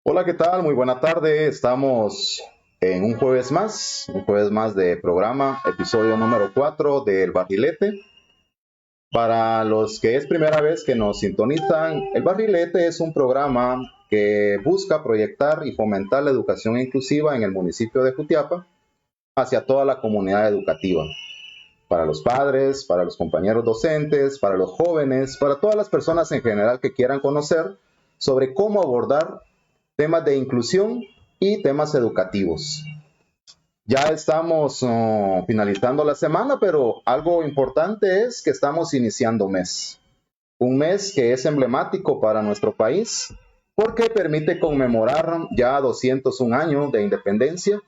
Hola, ¿qué tal? Muy buena tarde. Estamos en un jueves más de programa, episodio número 4 del Barrilete. Para los que es primera vez que nos sintonizan, el Barrilete es un programa que busca proyectar y fomentar la educación inclusiva en el municipio de Jutiapa hacia toda la comunidad educativa, para los padres, para los compañeros docentes, para los jóvenes, para todas las personas en general que quieran conocer sobre cómo abordar temas de inclusión y temas educativos. Ya estamos finalizando la semana, pero algo importante es que estamos iniciando mes. Un mes que es emblemático para nuestro país porque permite conmemorar ya 201 años de independencia.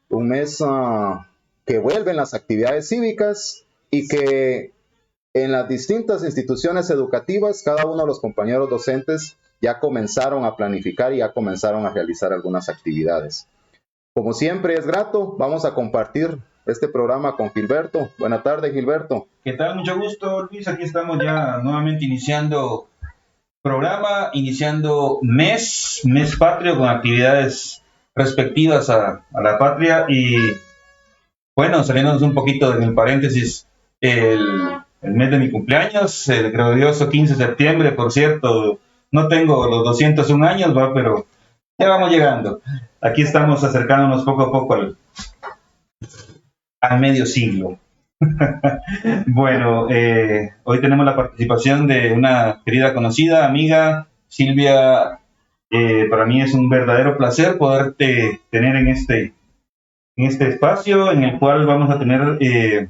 Un mes que vuelven las actividades cívicas y que en las distintas instituciones educativas, cada uno de los compañeros docentes ya comenzaron a planificar y ya comenzaron a realizar algunas actividades. Como siempre es grato, vamos a compartir este programa con Gilberto. Buenas tardes, Gilberto. ¿Qué tal? Mucho gusto, Luis. Aquí estamos ya nuevamente iniciando programa, iniciando mes patrio con actividades respectivas a la patria y bueno, saliéndonos un poquito del paréntesis, el mes de mi cumpleaños, el glorioso 15 de septiembre, por cierto, no tengo los 201 años, ¿va? Pero ya vamos llegando. Aquí estamos acercándonos poco a poco al medio siglo. Bueno, hoy tenemos la participación de una querida conocida, amiga, Silvia. Para mí es un verdadero placer poderte tener en este espacio en el cual vamos a tener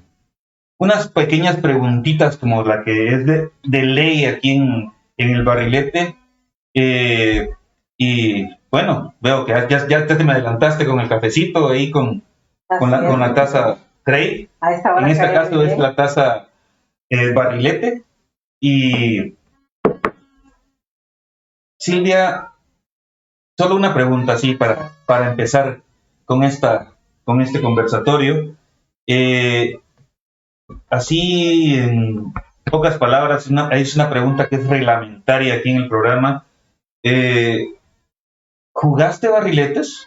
unas pequeñas preguntitas como la que es de ley aquí en el barrilete. Y bueno, veo que ya te me adelantaste con el cafecito ahí con la taza Craig. En este caso es la taza barrilete. Y Silvia, solo una pregunta así para empezar con este conversatorio. Así, en pocas palabras, es una pregunta que es reglamentaria aquí en el programa. ¿Jugaste barriletes?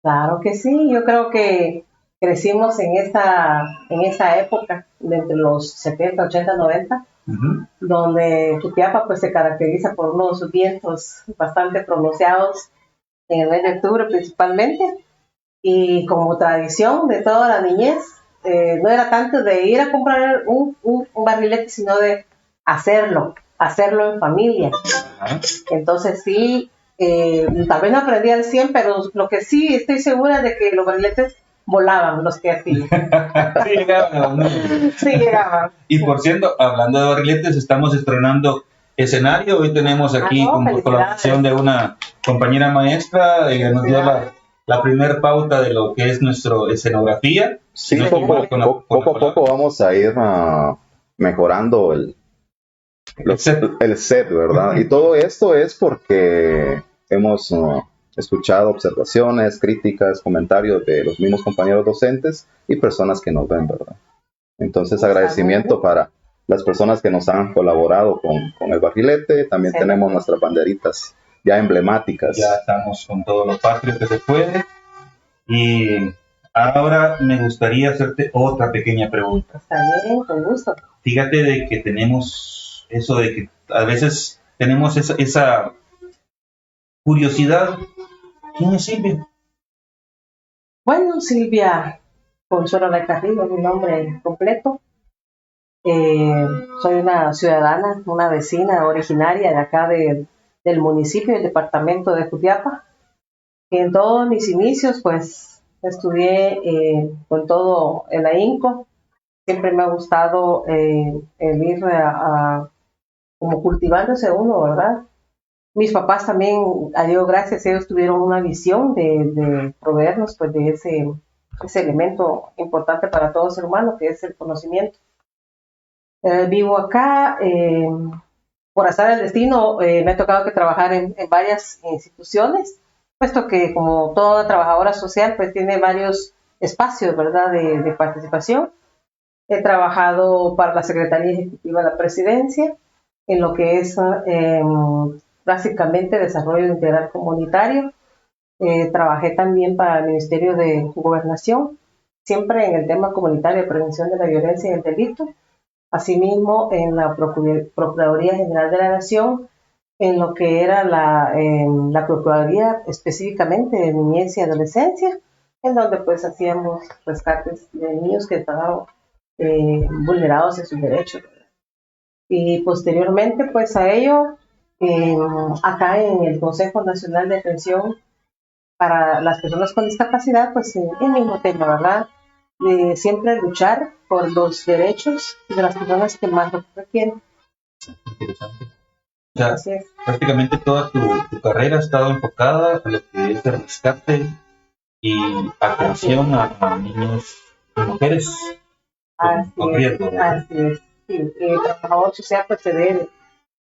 Claro que sí, yo creo que crecimos en esa época, de entre los 70, 80, 90, donde Jutiapa pues se caracteriza por unos vientos bastante pronunciados en el mes de octubre principalmente, y como tradición de toda la niñez, no era tanto de ir a comprar un barrilete, sino de hacerlo en familia. Entonces sí, tal vez no aprendí al 100, pero lo que sí estoy segura de que los barriletes volaban los que hacían. Sí, llegaban, ¿no? Sí, llegaban. Y por cierto, hablando de barriletes, estamos estrenando escenario. Hoy tenemos aquí con colaboración de una compañera maestra, nos dio la primer pauta de lo que es nuestra escenografía. Sí, poco a poco vamos a ir mejorando el set, ¿verdad? Y todo esto es porque hemos escuchado observaciones, críticas, comentarios de los mismos compañeros docentes y personas que nos ven, ¿verdad? Entonces, agradecimiento para las personas que nos han colaborado con el barrilete. También tenemos nuestras banderitas ya emblemáticas. Ya estamos con todo lo patrio que se puede. Y ahora me gustaría hacerte otra pequeña pregunta. Está bien, con gusto. Fíjate de que tenemos eso de que a veces tenemos esa curiosidad. ¿Quién es Silvia? Bueno, Silvia Consuelo de Carrillo, mi nombre completo. Soy una ciudadana, una vecina originaria de acá del municipio, del departamento de Jutiapa. En todos mis inicios, pues, estudié con todo el ahínco. Siempre me ha gustado el ir como cultivándose uno, ¿verdad? Mis papás también, a Dios gracias, ellos tuvieron una visión de proveernos pues de ese elemento importante para todo ser humano, que es el conocimiento. Vivo acá, por azar del destino, me ha tocado que trabajar en varias instituciones, puesto que como toda trabajadora social, pues tiene varios espacios, ¿verdad?, de participación. He trabajado para la Secretaría Ejecutiva de la Presidencia, en lo que es básicamente desarrollo integral comunitario. Trabajé también para el Ministerio de Gobernación, siempre en el tema comunitario de prevención de la violencia y el delito. Asimismo, en la Procuraduría General de la Nación, en lo que era la Procuraduría específicamente de Niñez y Adolescencia, en donde pues hacíamos rescates de niños que estaban vulnerados en sus derechos. Y posteriormente pues a ello, acá en el Consejo Nacional de Atención para las personas con discapacidad, pues el mismo tema, ¿verdad? De siempre luchar por los derechos de las personas que más lo requieren. Interesante. O sea, prácticamente toda tu carrera ha estado enfocada a lo que es el rescate y atención a niños y mujeres con riesgo. Así es. Sí, el trabajador social pues se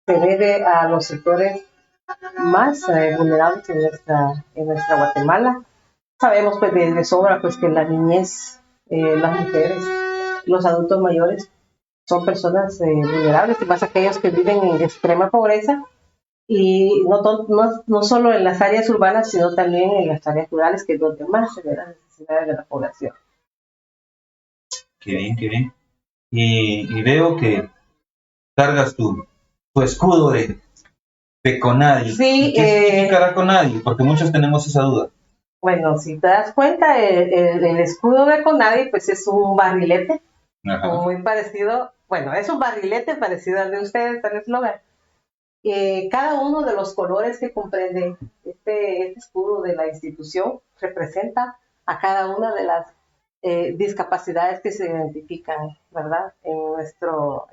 debe a los sectores más vulnerables en nuestra Guatemala. Sabemos pues de sobra pues que la niñez, las mujeres, los adultos mayores son personas vulnerables, y más aquellos que viven en extrema pobreza, y no solo en las áreas urbanas, sino también en las áreas rurales, que es donde más se ven las necesidades de la población. Qué bien, qué bien. Y veo que cargas tu escudo de CONADI. Sí, ¿Qué significará CONADI? Porque muchos tenemos esa duda. Bueno, si te das cuenta, el escudo de CONADI pues es un barrilete. Ajá. Muy parecido, bueno, es un barrilete parecido al de ustedes, al eslogan. Cada uno de los colores que comprende este escudo de la institución representa a cada una de las discapacidades que se identifican, ¿verdad? En nuestro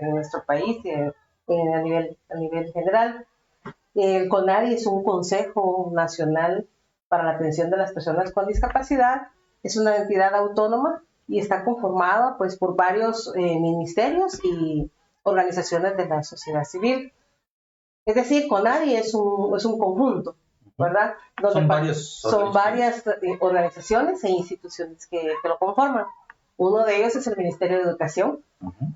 país y a nivel general. El CONADI es un Consejo Nacional para la Atención de las Personas con Discapacidad. Es una entidad autónoma y está conformada pues por varios ministerios y organizaciones de la sociedad civil. Es decir, CONADI es un conjunto, ¿verdad? Donde son varias organizaciones e instituciones que lo conforman. Uno de ellos es el Ministerio de Educación,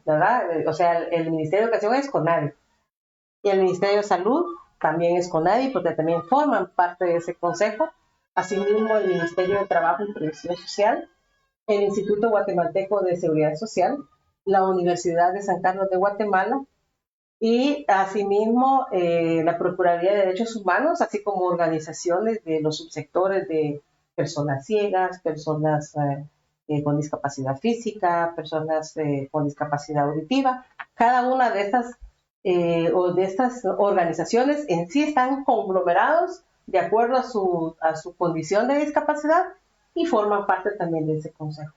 ¿verdad? O sea, el Ministerio de Educación es CONADI. Y el Ministerio de Salud también es CONADI, porque también forman parte de ese consejo. Asimismo, el Ministerio de Trabajo y Previsión Social, el Instituto Guatemalteco de Seguridad Social, la Universidad de San Carlos de Guatemala, y asimismo la Procuraduría de Derechos Humanos, así como organizaciones de los subsectores de personas ciegas, personas con discapacidad física, personas con discapacidad auditiva. Cada una de estas organizaciones en sí están conglomerados de acuerdo a su condición de discapacidad y forman parte también de ese consejo.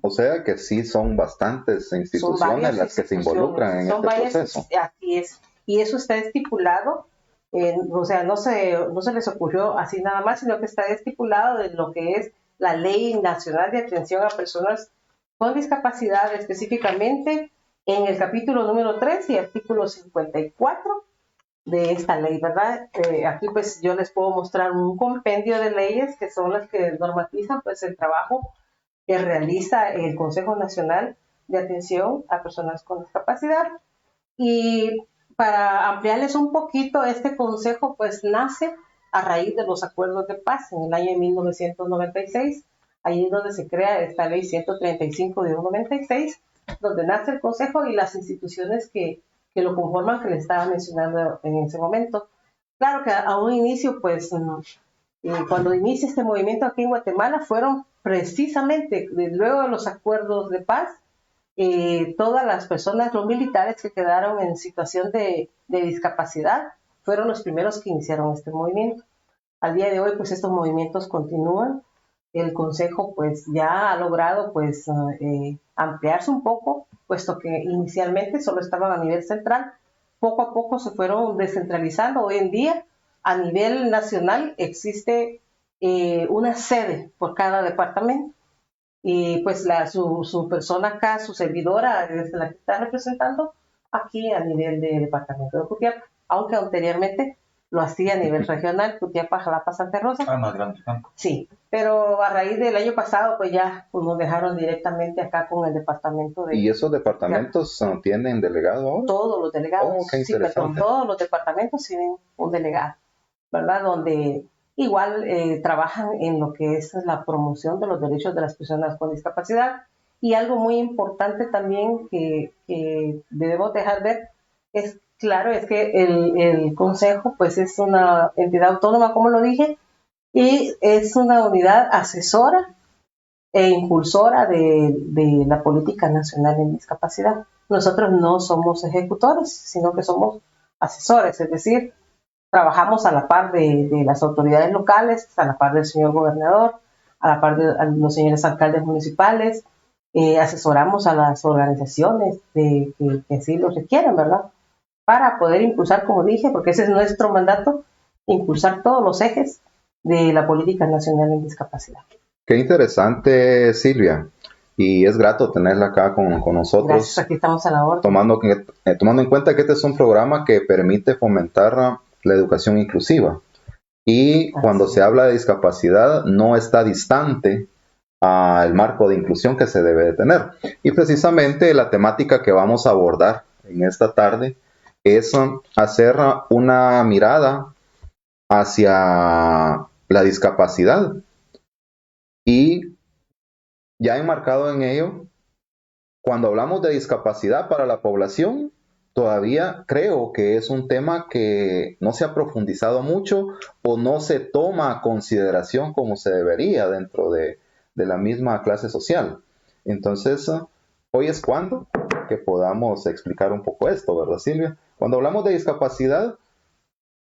O sea que sí son bastantes instituciones las que se involucran en este proceso. Así es. Y eso está estipulado, o sea, no se les ocurrió así nada más, sino que está estipulado en lo que es la Ley Nacional de Atención a Personas con Discapacidad, específicamente en el capítulo número 3 y artículo 54 de esta ley, ¿verdad? Aquí pues yo les puedo mostrar un compendio de leyes que son las que normatizan pues el trabajo que realiza el Consejo Nacional de Atención a Personas con Discapacidad. Y para ampliarles un poquito, este consejo pues nace a raíz de los acuerdos de paz en el año 1996, ahí es donde se crea esta ley 135 de 96, donde nace el consejo y las instituciones que lo conforman, que les estaba mencionando en ese momento. Claro que a un inicio pues cuando inicia este movimiento aquí en Guatemala fueron precisamente luego de los acuerdos de paz, todas las personas, los militares que quedaron en situación de discapacidad, fueron los primeros que iniciaron este movimiento. Al día de hoy, pues estos movimientos continúan. El Consejo, pues ya ha logrado, pues ampliarse un poco, puesto que inicialmente solo estaban a nivel central. Poco a poco se fueron descentralizando. Hoy en día, a nivel nacional, existe una sede por cada departamento. Y pues su persona acá, su servidora, es la que está representando aquí a nivel del departamento de Jutiapa, aunque anteriormente lo hacía a nivel regional, Jutiapa, Jalapa, Santa Rosa. Más grande. Sí, pero a raíz del año pasado, pues ya nos dejaron directamente acá con el departamento de... ¿Y esos departamentos tienen delegado ahora? Todos los delegados, Oh, qué sí, perdón, todos los departamentos tienen un delegado, ¿verdad? Donde igual trabajan en lo que es la promoción de los derechos de las personas con discapacidad. Y algo muy importante también que debemos dejar ver es, claro, es que el Consejo pues es una entidad autónoma, como lo dije, y es una unidad asesora e impulsora de la política nacional en discapacidad. Nosotros no somos ejecutores, sino que somos asesores, es decir, trabajamos a la par de las autoridades locales, a la par del señor gobernador, a la par de los señores alcaldes municipales, asesoramos a las organizaciones que así lo requieren, ¿verdad? Para poder impulsar, como dije, porque ese es nuestro mandato, impulsar todos los ejes de la política nacional en discapacidad. Qué interesante, Silvia. Y es grato tenerla acá con nosotros. Gracias, aquí estamos a la orden. Tomando en cuenta que este es un programa que permite fomentar la educación inclusiva. Y cuando se habla de discapacidad, no está distante al marco de inclusión que se debe de tener. Y precisamente la temática que vamos a abordar en esta tarde es hacer una mirada hacia la discapacidad. Y ya enmarcado en ello, cuando hablamos de discapacidad para la población, todavía creo que es un tema que no se ha profundizado mucho o no se toma a consideración como se debería dentro de la misma clase social. Entonces, hoy es cuando que podamos explicar un poco esto, ¿verdad, Silvia? Cuando hablamos de discapacidad,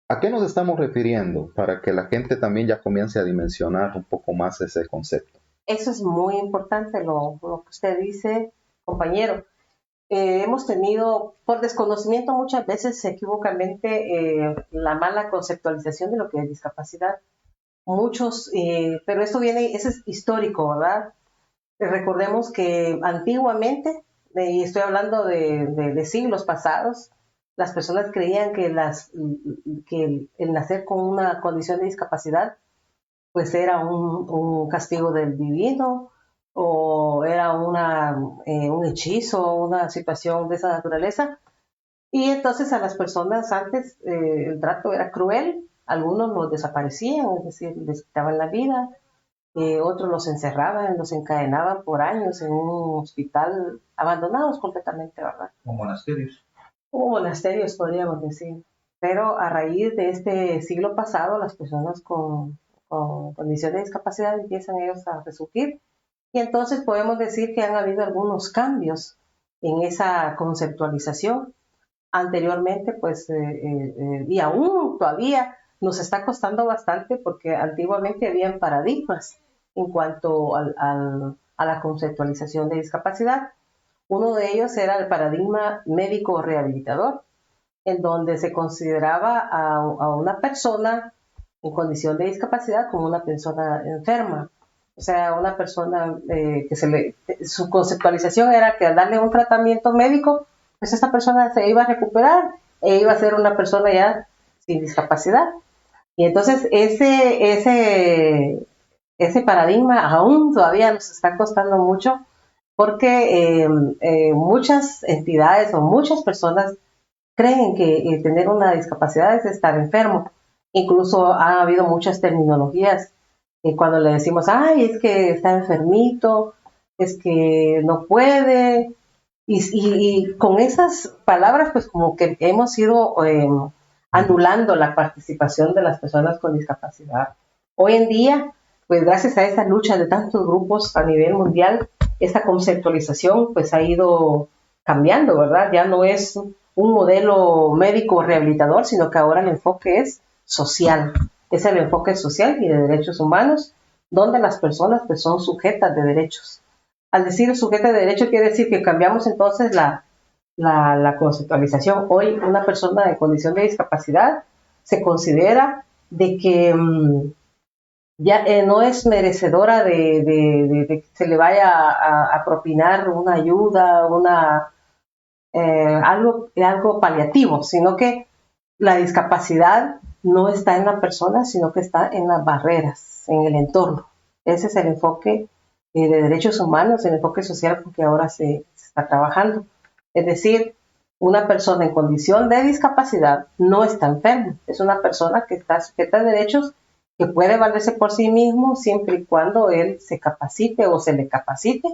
¿a qué nos estamos refiriendo? Para que la gente también ya comience a dimensionar un poco más ese concepto. Eso es muy importante lo que usted dice, compañero. Hemos tenido, por desconocimiento muchas veces equivocamente, la mala conceptualización de lo que es discapacidad. Muchos, pero esto viene, eso es histórico, ¿verdad? Recordemos que antiguamente, y estoy hablando de siglos pasados, las personas creían que el nacer con una condición de discapacidad pues era un castigo del divino o era un hechizo, una situación de esa naturaleza. Y entonces a las personas antes el trato era cruel, algunos los desaparecían, es decir, les quitaban la vida, otros los encerraban, los encadenaban por años en un hospital, abandonados completamente, ¿verdad? Como monasterios. Como monasterios, podríamos decir. Pero a raíz de este siglo pasado, las personas con condiciones de discapacidad empiezan ellos a resurgir y entonces podemos decir que han habido algunos cambios en esa conceptualización. Anteriormente, pues, y aún todavía nos está costando bastante porque antiguamente habían paradigmas en cuanto a la conceptualización de discapacidad. Uno de ellos era el paradigma médico rehabilitador, en donde se consideraba a una persona en condición de discapacidad como una persona enferma. O sea, una persona su conceptualización era que al darle un tratamiento médico, pues esta persona se iba a recuperar e iba a ser una persona ya sin discapacidad. Y entonces ese paradigma aún todavía nos está costando mucho porque muchas entidades o muchas personas creen que tener una discapacidad es estar enfermo. Incluso ha habido muchas terminologías cuando le decimos, ay, es que está enfermito, es que no puede. Y con esas palabras, pues como que hemos ido anulando la participación de las personas con discapacidad. Hoy en día, pues gracias a esa lucha de tantos grupos a nivel mundial, esta conceptualización pues ha ido cambiando, ¿verdad? Ya no es un modelo médico rehabilitador, sino que ahora el enfoque es social. Es el enfoque social y de derechos humanos, donde las personas pues son sujetas de derechos. Al decir sujeta de derecho quiere decir que cambiamos entonces la conceptualización. Hoy una persona en condición de discapacidad se considera de que ya no es merecedora de que se le vaya a propinar una ayuda, algo paliativo, sino que la discapacidad no está en la persona, sino que está en las barreras, en el entorno. Ese es el enfoque de derechos humanos, el enfoque social con que ahora se está trabajando. Es decir, una persona en condición de discapacidad no está enferma, es una persona que está sujeta a derechos, que puede valerse por sí mismo siempre y cuando él se capacite o se le capacite.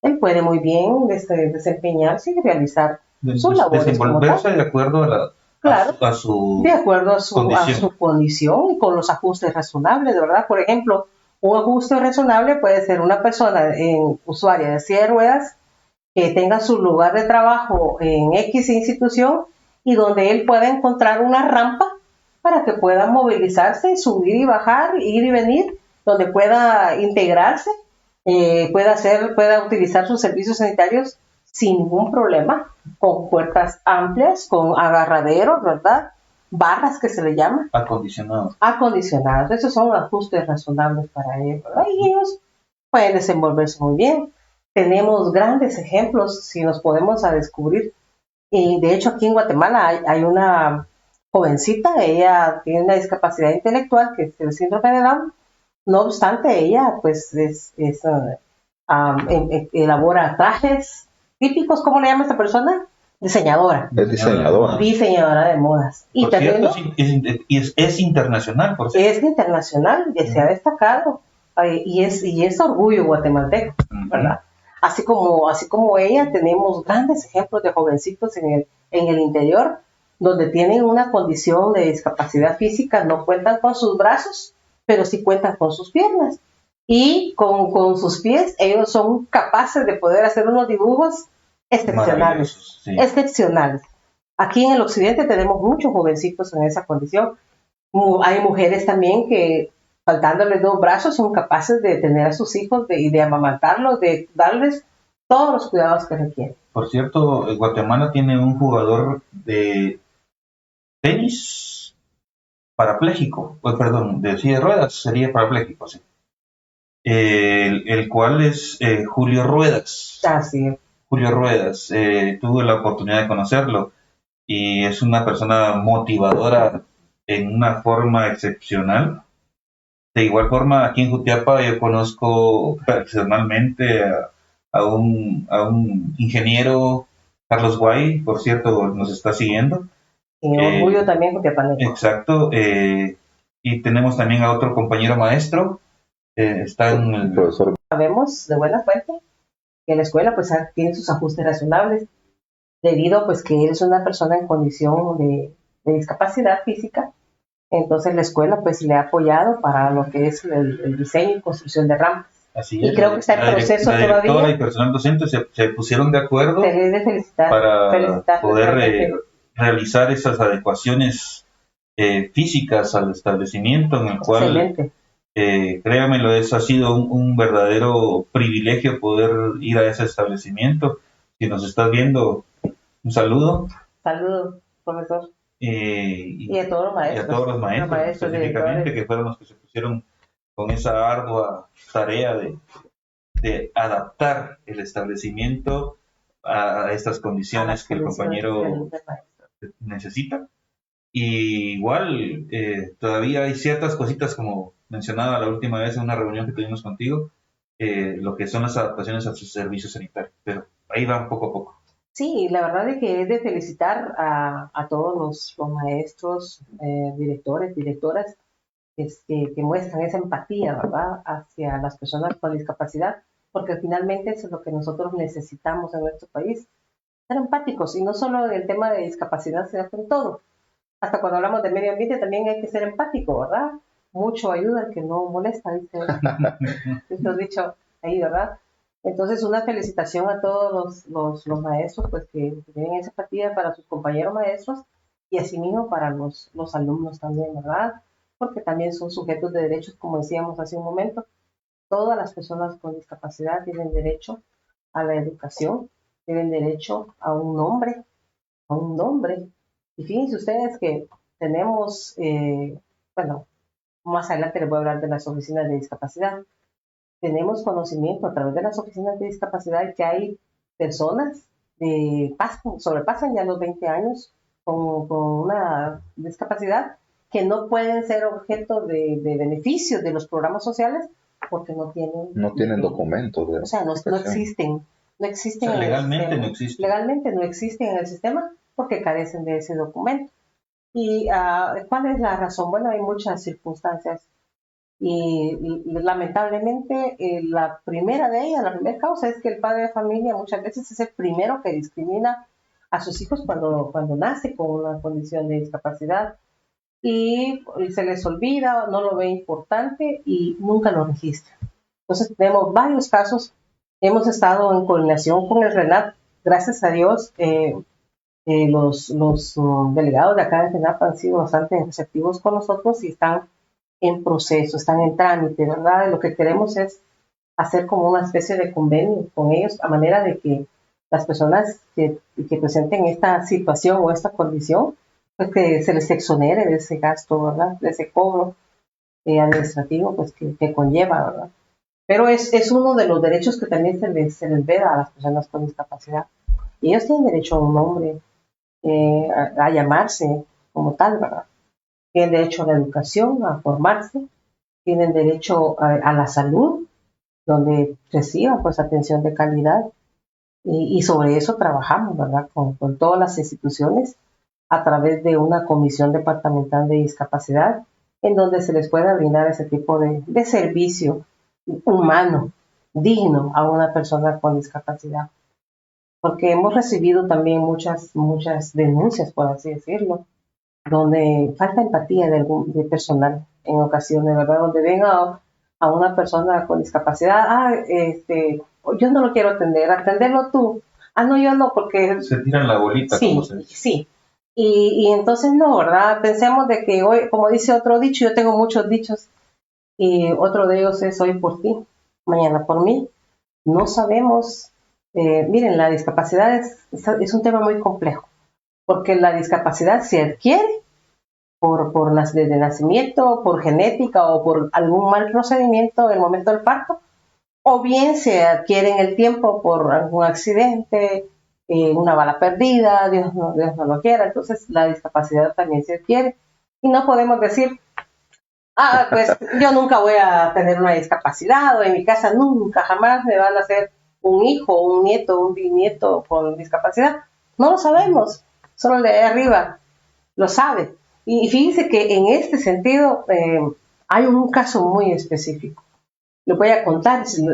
Él puede muy bien desempeñarse y realizar sus labores. Desenvolverse de acuerdo a, claro, a su de acuerdo a su condición. condición y con los ajustes razonables, de verdad. Por ejemplo, un ajuste razonable puede ser una persona usuaria de silla de ruedas que tenga su lugar de trabajo en X institución y donde él pueda encontrar una rampa para que pueda movilizarse, subir y bajar, ir y venir, donde pueda integrarse, pueda utilizar sus servicios sanitarios sin ningún problema, con puertas amplias, con agarraderos, ¿verdad? Barras que se le llama. Acondicionados. Esos son ajustes razonables para ellos, ¿verdad? Y ellos pueden desenvolverse muy bien. Tenemos grandes ejemplos, si nos podemos a descubrir. Y de hecho, aquí en Guatemala hay una jovencita, ella tiene una discapacidad intelectual, que es el síndrome de Down. No obstante, ella pues elabora trajes típicos. ¿Cómo le llama esta persona? Diseñadora. Es diseñadora. Diseñadora de modas. Y por cierto, es internacional, por cierto. Es internacional, y se ha destacado. Y es orgullo guatemalteco, ¿verdad? Así como ella, tenemos grandes ejemplos de jovencitos en el interior, donde tienen una condición de discapacidad física, no cuentan con sus brazos, pero sí cuentan con sus piernas. Y con sus pies, ellos son capaces de poder hacer unos dibujos excepcionales. Sí. Excepcionales. Aquí en el occidente tenemos muchos jovencitos en esa condición. Hay mujeres también que, faltándoles 2 brazos, son capaces de tener a sus hijos y de amamantarlos, de darles todos los cuidados que requieren. Por cierto, Guatemala tiene un jugador de tenis parapléjico, de silla de ruedas, sería parapléjico, sí. El cual es Julio Ruedas. Así. Julio Ruedas, tuve la oportunidad de conocerlo y es una persona motivadora en una forma excepcional. De igual forma, aquí en Jutiapa yo conozco personalmente a un ingeniero, Carlos Guay, por cierto, nos está siguiendo. Y orgullo también jutiapaneco. Exacto. Y tenemos también a otro compañero maestro, está en el profesor. Sabemos de buena fuente que la escuela pues tiene sus ajustes razonables, debido pues que él es una persona en condición de discapacidad física. Entonces la escuela pues le ha apoyado para lo que es el diseño y construcción de rampas. Así y es, creo que está en proceso la directora todavía. Y personal docente se pusieron de acuerdo para poder realizar esas adecuaciones físicas al establecimiento, en el cual, créamelo, ha sido un verdadero privilegio poder ir a ese establecimiento. Si nos estás viendo, un saludo. Saludos, profesor. Y a todos los maestros. Y a todos los maestros específicamente, que fueron los que se pusieron con esa ardua tarea de adaptar el establecimiento a estas condiciones que el compañero necesita. Y igual, todavía hay ciertas cositas, como mencionaba la última vez en una reunión que tuvimos contigo, lo que son las adaptaciones a sus servicios sanitarios, pero ahí va poco a poco. Sí, la verdad es que es de felicitar a todos los maestros, directores, directoras, que muestran esa empatía, ¿verdad?, hacia las personas con discapacidad, porque finalmente eso es lo que nosotros necesitamos en nuestro país, ser empáticos, y no solo en el tema de discapacidad, sino en todo. Hasta cuando hablamos de medio ambiente también hay que ser empático, ¿verdad? Mucho ayuda al que no molesta, dice. Esto has dicho ahí, ¿verdad? Entonces, una felicitación a todos los maestros, pues que tienen esa empatía para sus compañeros maestros y asimismo para los alumnos también, ¿verdad? Porque también son sujetos de derechos, como decíamos hace un momento. Todas las personas con discapacidad tienen derecho a la educación, tienen derecho a un nombre, Y fíjense ustedes que tenemos, más adelante les voy a hablar de las oficinas de discapacidad. Tenemos conocimiento a través de las oficinas de discapacidad que hay personas que sobrepasan ya los 20 años con una discapacidad que no pueden ser objeto de beneficios de los programas sociales porque no tienen documentos. O sea, no existen. No existen o sea, legalmente en no existen. Legalmente no existen en el sistema porque carecen de ese documento. ¿Y cuál es la razón? Bueno, hay muchas circunstancias. Y lamentablemente la primera de ellas, la primera causa es que el padre de familia muchas veces es el primero que discrimina a sus hijos cuando nace con una condición de discapacidad y se les olvida, no lo ve importante y nunca lo registra. Entonces tenemos varios casos, hemos estado en coordinación con el RENAP, gracias a Dios los delegados de acá de RENAP han sido bastante receptivos con nosotros y están en proceso, están en trámite, ¿verdad? Lo que queremos es hacer como una especie de convenio con ellos a manera de que las personas que presenten esta situación o esta condición, pues que se les exonere de ese gasto, ¿verdad? De ese cobro administrativo, pues que conlleva, ¿verdad? Pero es uno de los derechos que también se les veda a las personas con discapacidad. Y ellos tienen derecho a un nombre, a llamarse como tal, ¿verdad? Tienen derecho a la educación, a formarse, tienen derecho a la salud, donde reciban pues atención de calidad y sobre eso trabajamos, ¿verdad? Con todas las instituciones a través de una comisión departamental de discapacidad en donde se les pueda brindar ese tipo de servicio humano, digno a una persona con discapacidad. Porque hemos recibido también muchas denuncias, por así decirlo, donde falta empatía de personal en ocasiones, ¿verdad? Donde ven a una persona con discapacidad, yo no lo quiero atender, atenderlo tú. No, yo no, porque... Se tiran la bolita, sí, como se dice. Sí. Y entonces no, ¿verdad? Pensemos de que hoy, como dice otro dicho, yo tengo muchos dichos, y otro de ellos es hoy por ti, mañana por mí. No sabemos, miren, la discapacidad es un tema muy complejo, porque la discapacidad se adquiere desde nacimiento, por genética o por algún mal procedimiento en el momento del parto, o bien se adquiere en el tiempo por algún accidente, una bala perdida, Dios no lo quiera. Entonces la discapacidad también se adquiere y no podemos decir, pues yo nunca voy a tener una discapacidad o en mi casa nunca, jamás me van a hacer un hijo, un nieto, un bisnieto con discapacidad. No lo sabemos, solo el de ahí arriba lo sabe. Y fíjense que en este sentido hay un caso muy específico. Le voy a contar, si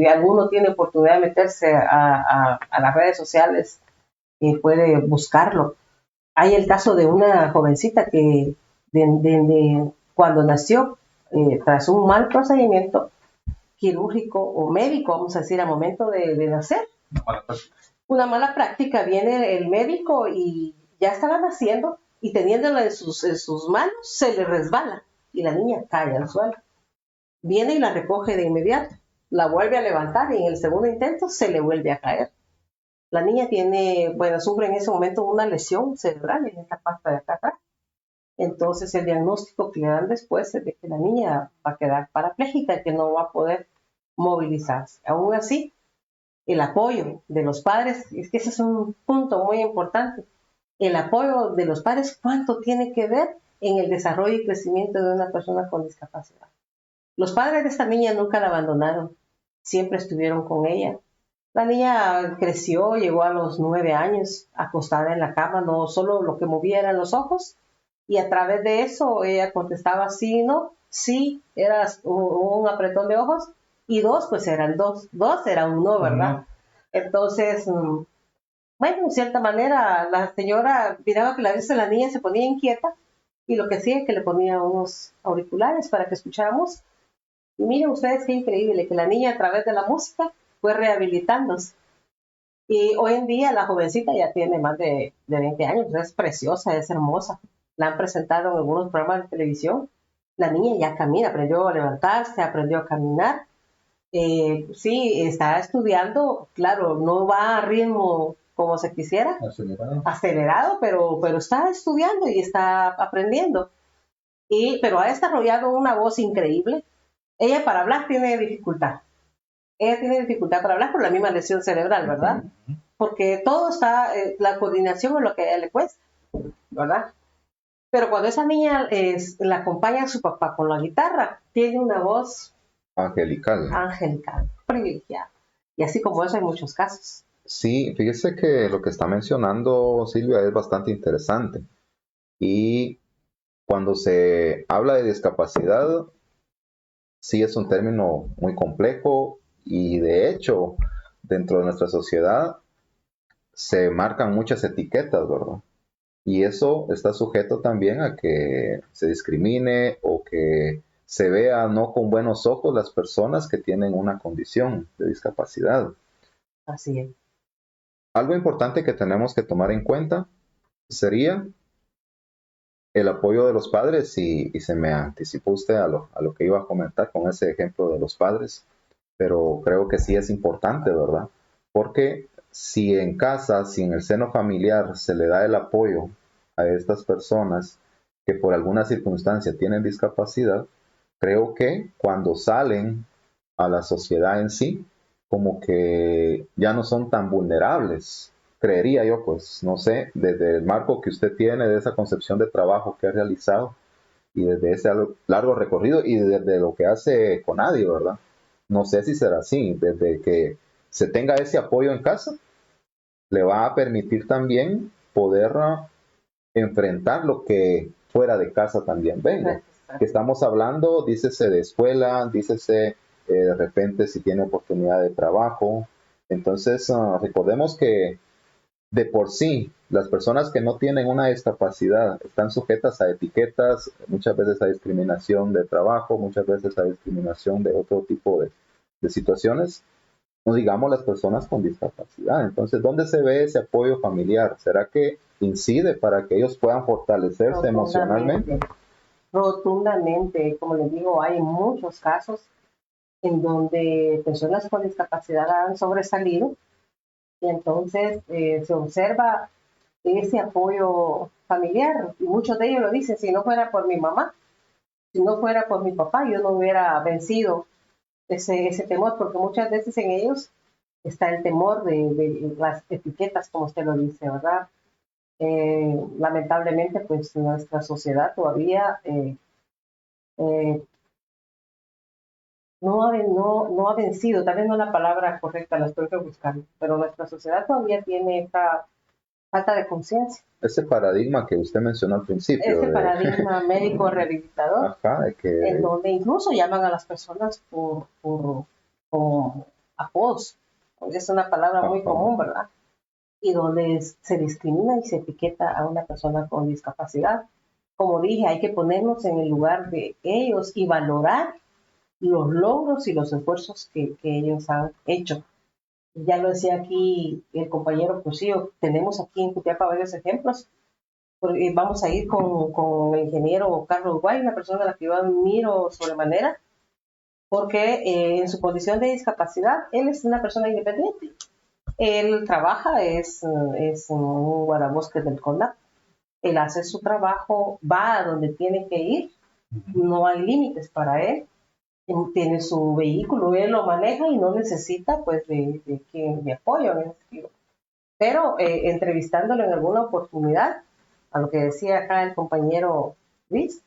alguno tiene oportunidad de meterse a las redes sociales, puede buscarlo. Hay el caso de una jovencita que cuando nació, tras un mal procedimiento quirúrgico o médico, vamos a decir, al momento de nacer, una mala práctica, viene el médico y ya estaba naciendo y teniéndola en sus manos, se le resbala y la niña cae al suelo. Viene y la recoge de inmediato, la vuelve a levantar y en el segundo intento se le vuelve a caer. La niña sufre en ese momento una lesión cerebral en esta parte de acá atrás. Entonces el diagnóstico que le dan después es de que la niña va a quedar parapléjica y que no va a poder movilizarse. Aún así, el apoyo de los padres, es que ese es un punto muy importante. El apoyo de los padres, ¿cuánto tiene que ver en el desarrollo y crecimiento de una persona con discapacidad? Los padres de esta niña nunca la abandonaron, siempre estuvieron con ella. La niña creció, llegó a los 9 años, acostada en la cama, no solo lo que movía eran los ojos, y a través de eso ella contestaba sí, no, sí, era un apretón de ojos, y dos, pues eran dos era un no, ¿verdad? Entonces, bueno, en cierta manera, la señora miraba que a veces la niña se ponía inquieta, y lo que hacía es que le ponía unos auriculares para que escucháramos. Y miren ustedes qué increíble, que la niña a través de la música fue rehabilitándose. Y hoy en día la jovencita ya tiene más de 20 años, es preciosa, es hermosa. La han presentado en algunos programas de televisión. La niña ya camina, aprendió a levantarse, aprendió a caminar. Sí, está estudiando, claro, no va a ritmo como se quisiera, acelerado, pero está estudiando y está aprendiendo. Pero ha desarrollado una voz increíble. Ella para hablar tiene dificultad. Ella tiene dificultad para hablar por la misma lesión cerebral, ¿verdad? Porque todo está, la coordinación es lo que a ella le cuesta, ¿verdad? Pero cuando esa niña la acompaña a su papá con la guitarra, tiene una voz Angelical. privilegiada. Y así como eso hay muchos casos. Sí, fíjese que lo que está mencionando Silvia es bastante interesante. Y cuando se habla de discapacidad, sí es un término muy complejo y de hecho, dentro de nuestra sociedad se marcan muchas etiquetas, ¿verdad? Y eso está sujeto también a que se discrimine o que se vea no con buenos ojos las personas que tienen una condición de discapacidad. Así es. Algo importante que tenemos que tomar en cuenta sería el apoyo de los padres y se me anticipó usted a lo que iba a comentar con ese ejemplo de los padres, pero creo que sí es importante, ¿verdad? Porque si en casa, si en el seno familiar se le da el apoyo a estas personas que por alguna circunstancia tienen discapacidad, creo que cuando salen a la sociedad en sí, como que ya no son tan vulnerables, creería yo, pues, no sé, desde el marco que usted tiene, de esa concepción de trabajo que ha realizado y desde ese largo recorrido y desde lo que hace Conadi, ¿verdad? No sé si será así, desde que se tenga ese apoyo en casa, le va a permitir también poder enfrentar lo que fuera de casa también venga. Que estamos hablando, dícese de escuela, dícese de repente si tiene oportunidad de trabajo. Entonces, recordemos que de por sí, las personas que no tienen una discapacidad están sujetas a etiquetas, muchas veces a discriminación de trabajo, muchas veces a discriminación de otro tipo de situaciones, no digamos las personas con discapacidad. Entonces, ¿dónde se ve ese apoyo familiar? ¿Será que incide para que ellos puedan fortalecerse emocionalmente? Rotundamente, como les digo, hay muchos casos en donde personas con discapacidad han sobresalido y entonces se observa ese apoyo familiar y muchos de ellos lo dicen, si no fuera por mi mamá, si no fuera por mi papá, yo no hubiera vencido ese temor, porque muchas veces en ellos está el temor de las etiquetas, como usted lo dice, ¿verdad? Lamentablemente, pues nuestra sociedad todavía eh, no ha vencido, tal vez no la palabra correcta, la estoy buscando, pero nuestra sociedad todavía tiene esta falta de conciencia. Ese paradigma que usted mencionó al principio. Ese paradigma médico rehabilitador, Ajá, en donde incluso llaman a las personas por apodos. Es una palabra muy común, ¿verdad? Y donde se discrimina y se etiqueta a una persona con discapacidad. Como dije, hay que ponernos en el lugar de ellos y valorar los logros y los esfuerzos que ellos han hecho. Ya lo decía aquí el compañero Cosío, tenemos aquí en Jutiapa varios ejemplos. Vamos a ir con el ingeniero Carlos Guay, una persona a la que yo admiro sobremanera, porque en su condición de discapacidad, él es una persona independiente. Él trabaja, es un guardabosques del CONAP. Él hace su trabajo, va a donde tiene que ir, no hay límites para él. Tiene su vehículo, él lo maneja y no necesita pues de apoyo en ese sentido. Pero entrevistándolo en alguna oportunidad, a lo que decía acá el compañero Luis,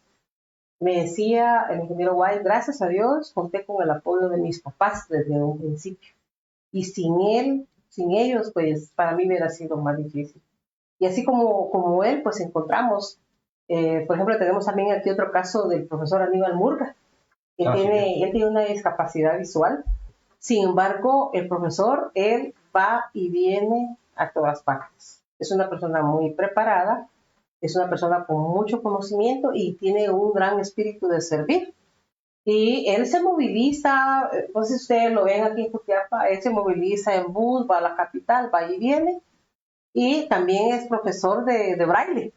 me decía el ingeniero White, gracias a Dios conté con el apoyo de mis papás desde un principio. Y sin ellos, pues para mí hubiera sido más difícil. Y así como él, pues encontramos, por ejemplo, tenemos también aquí otro caso del profesor Aníbal Murga, que él tiene una discapacidad visual. Sin embargo, el profesor, él va y viene a todas partes. Es una persona muy preparada, es una persona con mucho conocimiento y tiene un gran espíritu de servir. Y él se moviliza, no sé si ustedes lo ven aquí en Jutiapa, él se moviliza en bus, va a la capital, va y viene. Y también es profesor de braille,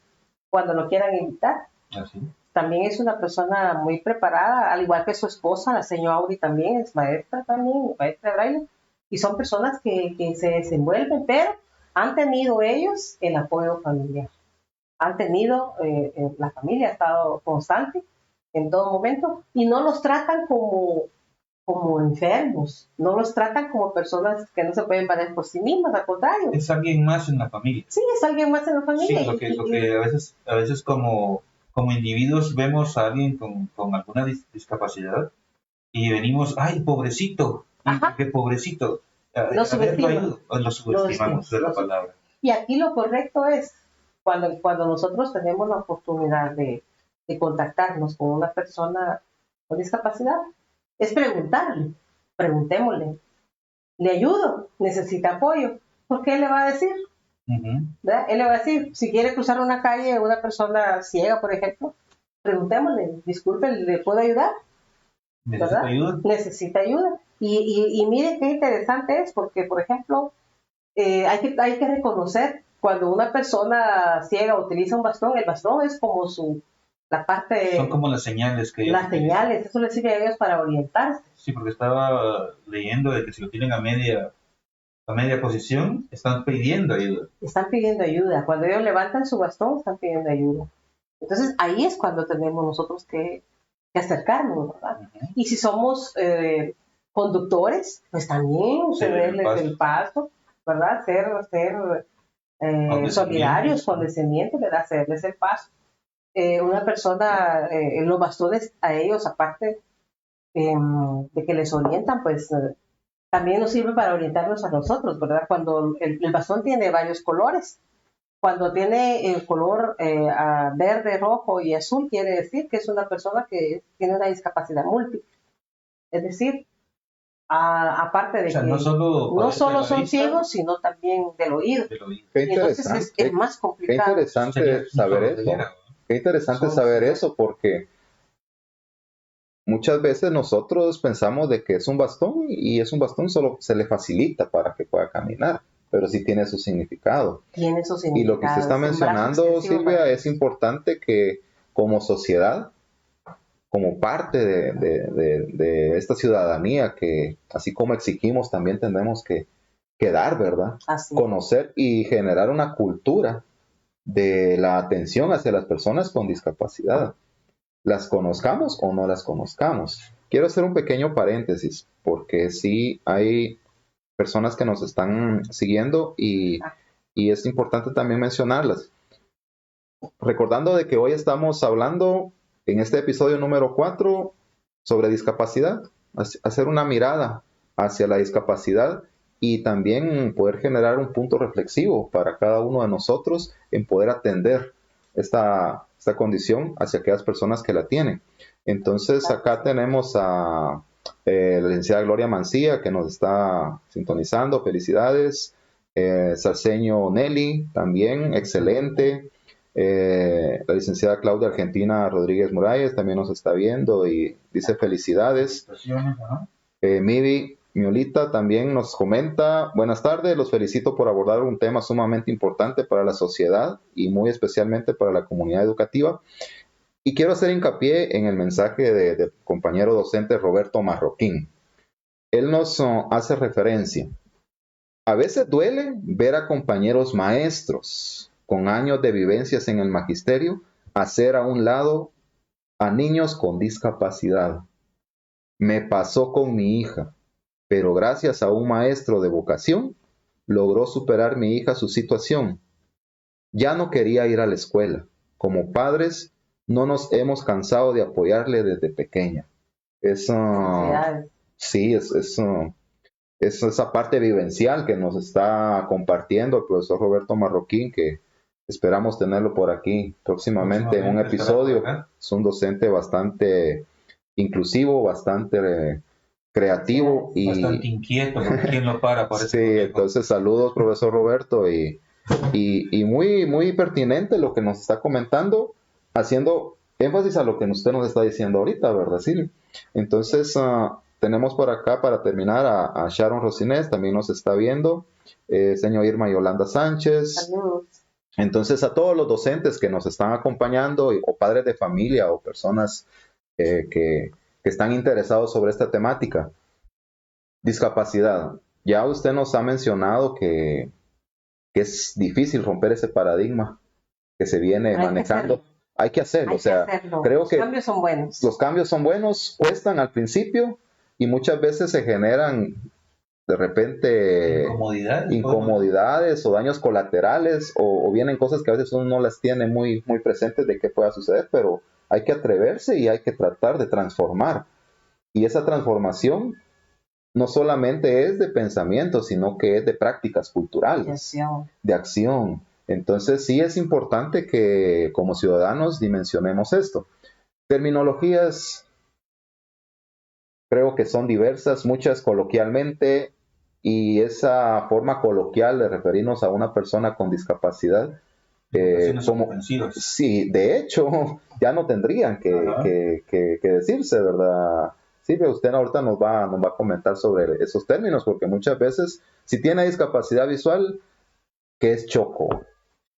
cuando lo quieran invitar. ¿Así? También es una persona muy preparada, al igual que su esposa, la señora Auri también es maestra de braille. Y son personas que se desenvuelven, pero han tenido ellos el apoyo familiar. Han tenido, la familia ha estado constante en todo momento y no los tratan como enfermos, no los tratan como personas que no se pueden valer por sí mismas, al contrario. Es alguien más en la familia. Sí, es alguien más en la familia. Sí, lo que a veces como como individuos vemos a alguien con alguna discapacidad y venimos, ay, pobrecito, Ajá. qué pobrecito. Lo subestimamos. Lo subestimamos, es la palabra. Y aquí lo correcto es, cuando nosotros tenemos la oportunidad de contactarnos con una persona con discapacidad, es preguntémosle, ¿le ayudo? ¿Necesita apoyo? ¿Por qué le va a decir? ¿Verdad? Él le va a decir, si quiere cruzar una calle, una persona ciega, por ejemplo, preguntémosle, disculpe, ¿le puedo ayudar? ¿Necesita ayuda? Necesita ayuda. Y mire qué interesante es, porque, por ejemplo, hay que reconocer cuando una persona ciega utiliza un bastón, el bastón es como la parte... Son como las señales que ellos Las señales, eso les sirve a ellos para orientarse. Sí, porque estaba leyendo de que si lo tienen a media posición, están pidiendo ayuda. Están pidiendo ayuda. Cuando ellos levantan su bastón, están pidiendo ayuda. Entonces, ahí es cuando tenemos nosotros que acercarnos, ¿verdad? Y si somos conductores, pues también cederles el paso, ¿verdad? Ser solidarios, condescendientes, ¿verdad? Cederles el paso. Una persona, los bastones a ellos, aparte de que les orientan, pues también nos sirve para orientarnos a nosotros, ¿verdad? Cuando el bastón tiene varios colores, cuando tiene el color verde, rojo y azul, quiere decir que es una persona que tiene una discapacidad múltiple. Es decir, aparte de que no solo son ciegos, sino también del oído. Qué interesante. Entonces es más complicado. Qué interesante saber eso. Qué interesante saber eso, porque muchas veces nosotros pensamos de que es un bastón y es un bastón, solo se le facilita para que pueda caminar, pero sí tiene su significado. Tiene su significado. Y lo que usted está mencionando, Silvia, es importante que como sociedad, como parte de esta ciudadanía, que así como exigimos, también tenemos que dar, ¿verdad? Así. Conocer y generar una cultura de la atención hacia las personas con discapacidad. Las conozcamos o no las conozcamos. Quiero hacer un pequeño paréntesis, porque sí hay personas que nos están siguiendo y es importante también mencionarlas. Recordando de que hoy estamos hablando en este episodio número 4 sobre discapacidad, hacer una mirada hacia la discapacidad y también poder generar un punto reflexivo para cada uno de nosotros en poder atender esta condición hacia aquellas personas que la tienen. Entonces acá tenemos a la licenciada Gloria Mancía, que nos está sintonizando. Felicidades. Salseño Nelly, también, excelente. La licenciada Claudia Argentina Rodríguez Muralles también nos está viendo y dice felicidades. Mivi Miolita también nos comenta, buenas tardes, los felicito por abordar un tema sumamente importante para la sociedad y muy especialmente para la comunidad educativa. Y quiero hacer hincapié en el mensaje de compañero docente Roberto Marroquín. Él nos hace referencia. A veces duele ver a compañeros maestros con años de vivencias en el magisterio hacer a un lado a niños con discapacidad. Me pasó con mi hija, pero gracias a un maestro de vocación logró superar mi hija su situación. Ya no quería ir a la escuela. Como padres no nos hemos cansado de apoyarle desde pequeña. Sí, es esa parte vivencial que nos está compartiendo el profesor Roberto Marroquín, que esperamos tenerlo por aquí próximamente en un episodio. Es un docente bastante inclusivo, bastante creativo y bastante inquieto, ¿quién lo para? Sí, entonces saludos profesor Roberto y muy, muy pertinente lo que nos está comentando, haciendo énfasis a lo que usted nos está diciendo ahorita, ¿verdad, Silvia? Entonces, tenemos por acá, para terminar, a Sharon Rocinés, también nos está viendo, señor Irma Yolanda Sánchez. Saludos. Entonces, a todos los docentes que nos están acompañando, o padres de familia, o personas que están interesados sobre esta temática. Discapacidad. Ya usted nos ha mencionado que es difícil romper ese paradigma que se viene manejando. Hay que hacerlo. Creo que los cambios son buenos. Los cambios son buenos, cuestan al principio y muchas veces se generan de repente incomodidades o daños colaterales o vienen cosas que a veces uno no las tiene muy, muy presentes de que pueda suceder, pero hay que atreverse y hay que tratar de transformar. Y esa transformación no solamente es de pensamiento, sino que es de prácticas culturales, de acción. Entonces sí es importante que como ciudadanos dimensionemos esto. Terminologías creo que son diversas, muchas coloquialmente, y esa forma coloquial de referirnos a una persona con discapacidad, como, sí, de hecho, ya no tendrían que decirse, ¿verdad? Sí, pero usted ahorita nos va a comentar sobre esos términos, porque muchas veces, si tiene discapacidad visual, ¿qué es choco?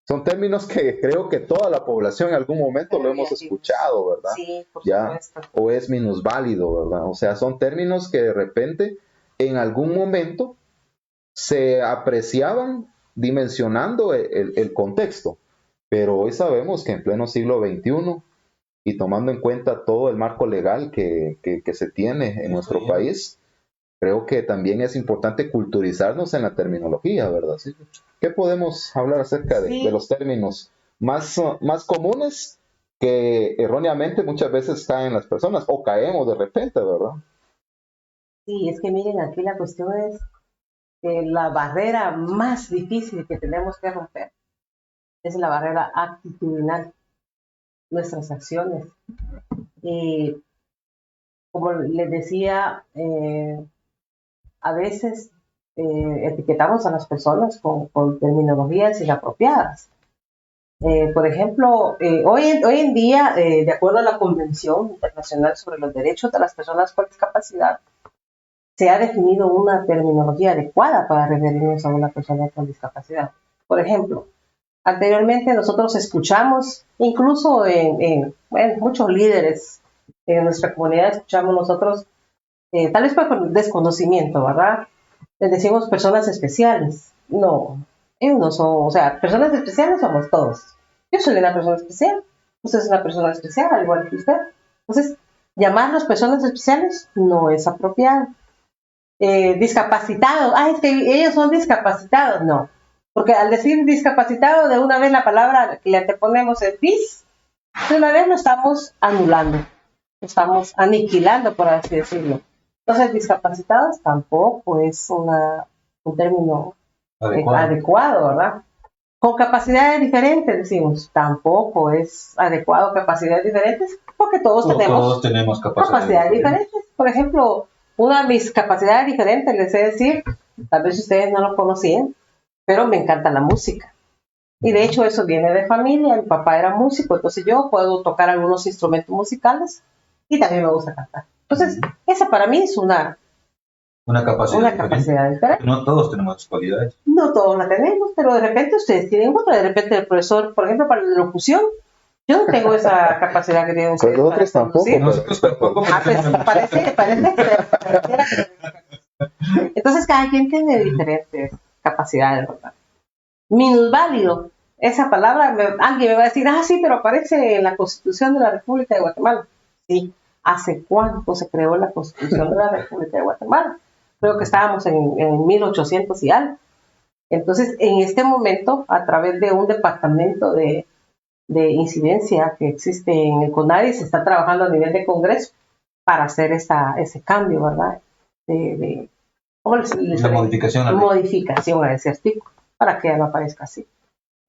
Son términos que creo que toda la población en algún momento lo hemos escuchado, ¿verdad? Sí, por supuesto. O es minusválido, ¿verdad? O sea, son términos que de repente, en algún momento, se apreciaban dimensionando el contexto. Pero hoy sabemos que en pleno siglo XXI, y tomando en cuenta todo el marco legal que se tiene en nuestro país, creo que también es importante culturizarnos en la terminología, ¿verdad? ¿Sí? ¿Qué podemos hablar acerca de los términos más comunes que erróneamente muchas veces caen las personas o caemos de repente, ¿verdad? Sí, es que miren, aquí la cuestión es que la barrera más difícil que tenemos que romper es la barrera actitudinal, nuestras acciones. Y como les decía, a veces etiquetamos a las personas con terminologías inapropiadas. Por ejemplo, hoy en día, de acuerdo a la Convención Internacional sobre los Derechos de las Personas con Discapacidad, se ha definido una terminología adecuada para referirnos a una persona con discapacidad. Por ejemplo, anteriormente nosotros escuchamos, incluso en muchos líderes en nuestra comunidad, escuchamos nosotros, tal vez por desconocimiento, ¿verdad? Les decimos personas especiales. No, ellos no son, o sea, personas especiales somos todos. Yo soy una persona especial, usted es una persona especial, al igual que usted. Entonces, llamarlos personas especiales no es apropiado. Discapacitados, es que ellos son discapacitados, no. Porque al decir discapacitado, de una vez la palabra que le anteponemos es dis, de una vez lo estamos anulando, lo estamos aniquilando, por así decirlo. Entonces, discapacitados tampoco es un término adecuado, ¿verdad? Con capacidades diferentes, decimos, tampoco es adecuado capacidades diferentes, porque todos tenemos capacidades diferentes. Por ejemplo, una de mis capacidades diferentes, les he de decir, tal vez ustedes no lo conocían, pero me encanta la música. Y de hecho eso viene de familia, mi papá era músico, entonces yo puedo tocar algunos instrumentos musicales y también me gusta cantar. Entonces, esa para mí es una capacidad diferente. No todos tenemos cualidades. No todos la tenemos, pero de repente ustedes tienen otra. De repente el profesor, por ejemplo, para la locución, yo no tengo esa capacidad que tienen ustedes. Nosotros tampoco. Parece que... Entonces cada quien tiene diferentes capacidades, ¿verdad? Minusválido, esa palabra, alguien me va a decir, sí, pero aparece en la Constitución de la República de Guatemala. Sí, ¿hace cuánto se creó la Constitución de la República de Guatemala? Creo que estábamos en 1800 y algo. Entonces, en este momento, a través de un departamento de incidencia que existe en el CONADI, se está trabajando a nivel de Congreso para hacer ese cambio, ¿verdad? La modificación a ese artículo, para que ya no aparezca así.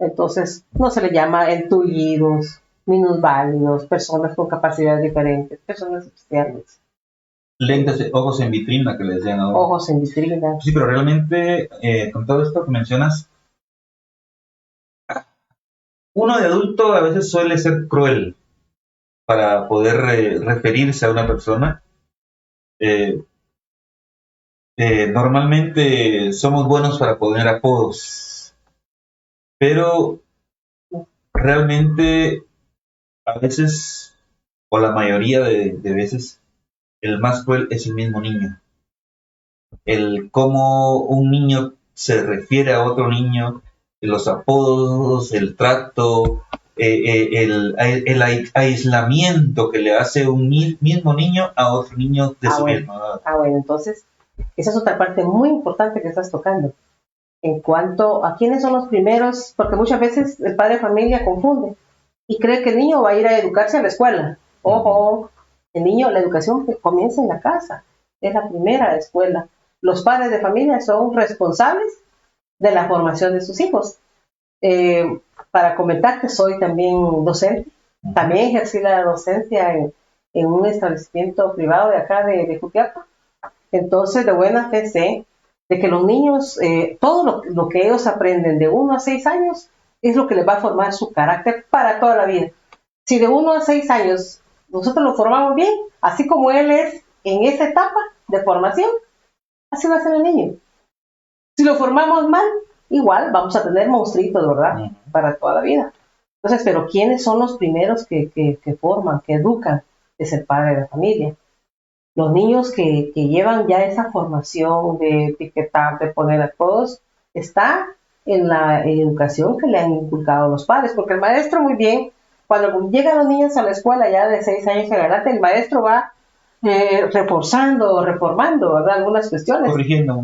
Entonces, no se le llama entullidos, minusválidos, personas con capacidades diferentes, personas especiales. Lentes, ojos en vitrina, que le decían ahora. Ojos en vitrina. Sí, pero realmente, con todo esto que mencionas, uno de adulto a veces suele ser cruel para poder referirse a una persona. Normalmente somos buenos para poner apodos, pero realmente a veces, o la mayoría de veces, el más cruel es el mismo niño. El cómo un niño se refiere a otro niño, los apodos, el trato, el aislamiento que le hace un mismo niño a otro niño de su misma edad. Bueno, entonces Esa es otra parte muy importante que estás tocando. En cuanto a quiénes son los primeros, porque muchas veces el padre de familia confunde y cree que el niño va a ir a educarse a la escuela. Ojo, el niño, la educación comienza en la casa, es la primera escuela. Los padres de familia son responsables de la formación de sus hijos. Para comentar que soy también docente, también ejercí la docencia en un establecimiento privado de acá de Jutiapa. Entonces, de buena fe sé de que los niños, todo lo que ellos aprenden de 1 a 6 años es lo que les va a formar su carácter para toda la vida. Si de 1 a 6 años nosotros lo formamos bien, así como él es en esa etapa de formación, así va a ser el niño. Si lo formamos mal, igual vamos a tener monstruitos, ¿verdad? Para toda la vida. Entonces, pero ¿quiénes son los primeros que forman, que educan? Es el padre de la familia. Los niños que llevan ya esa formación de etiquetar, de poner a todos, está en la educación que le han inculcado los padres, porque el maestro muy bien, cuando llegan los niños a la escuela ya de 6 años en adelante, el maestro va reforzando, reformando, ¿verdad? Algunas cuestiones.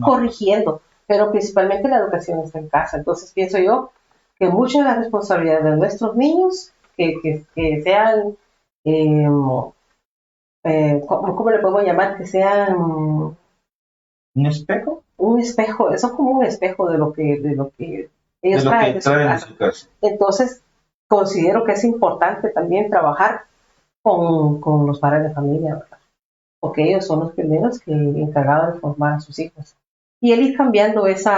Corrigiendo, pero principalmente la educación está en casa. Entonces pienso yo que mucha de la responsabilidad de nuestros niños, que sean... ¿cómo le podemos llamar? Que sean un espejo. Un espejo, eso es como un espejo de lo que ellos traen de su casa. Entonces, considero que es importante también trabajar con los padres de familia, ¿verdad? Porque ellos son los primeros que encargados de formar a sus hijos. Y el ir cambiando ese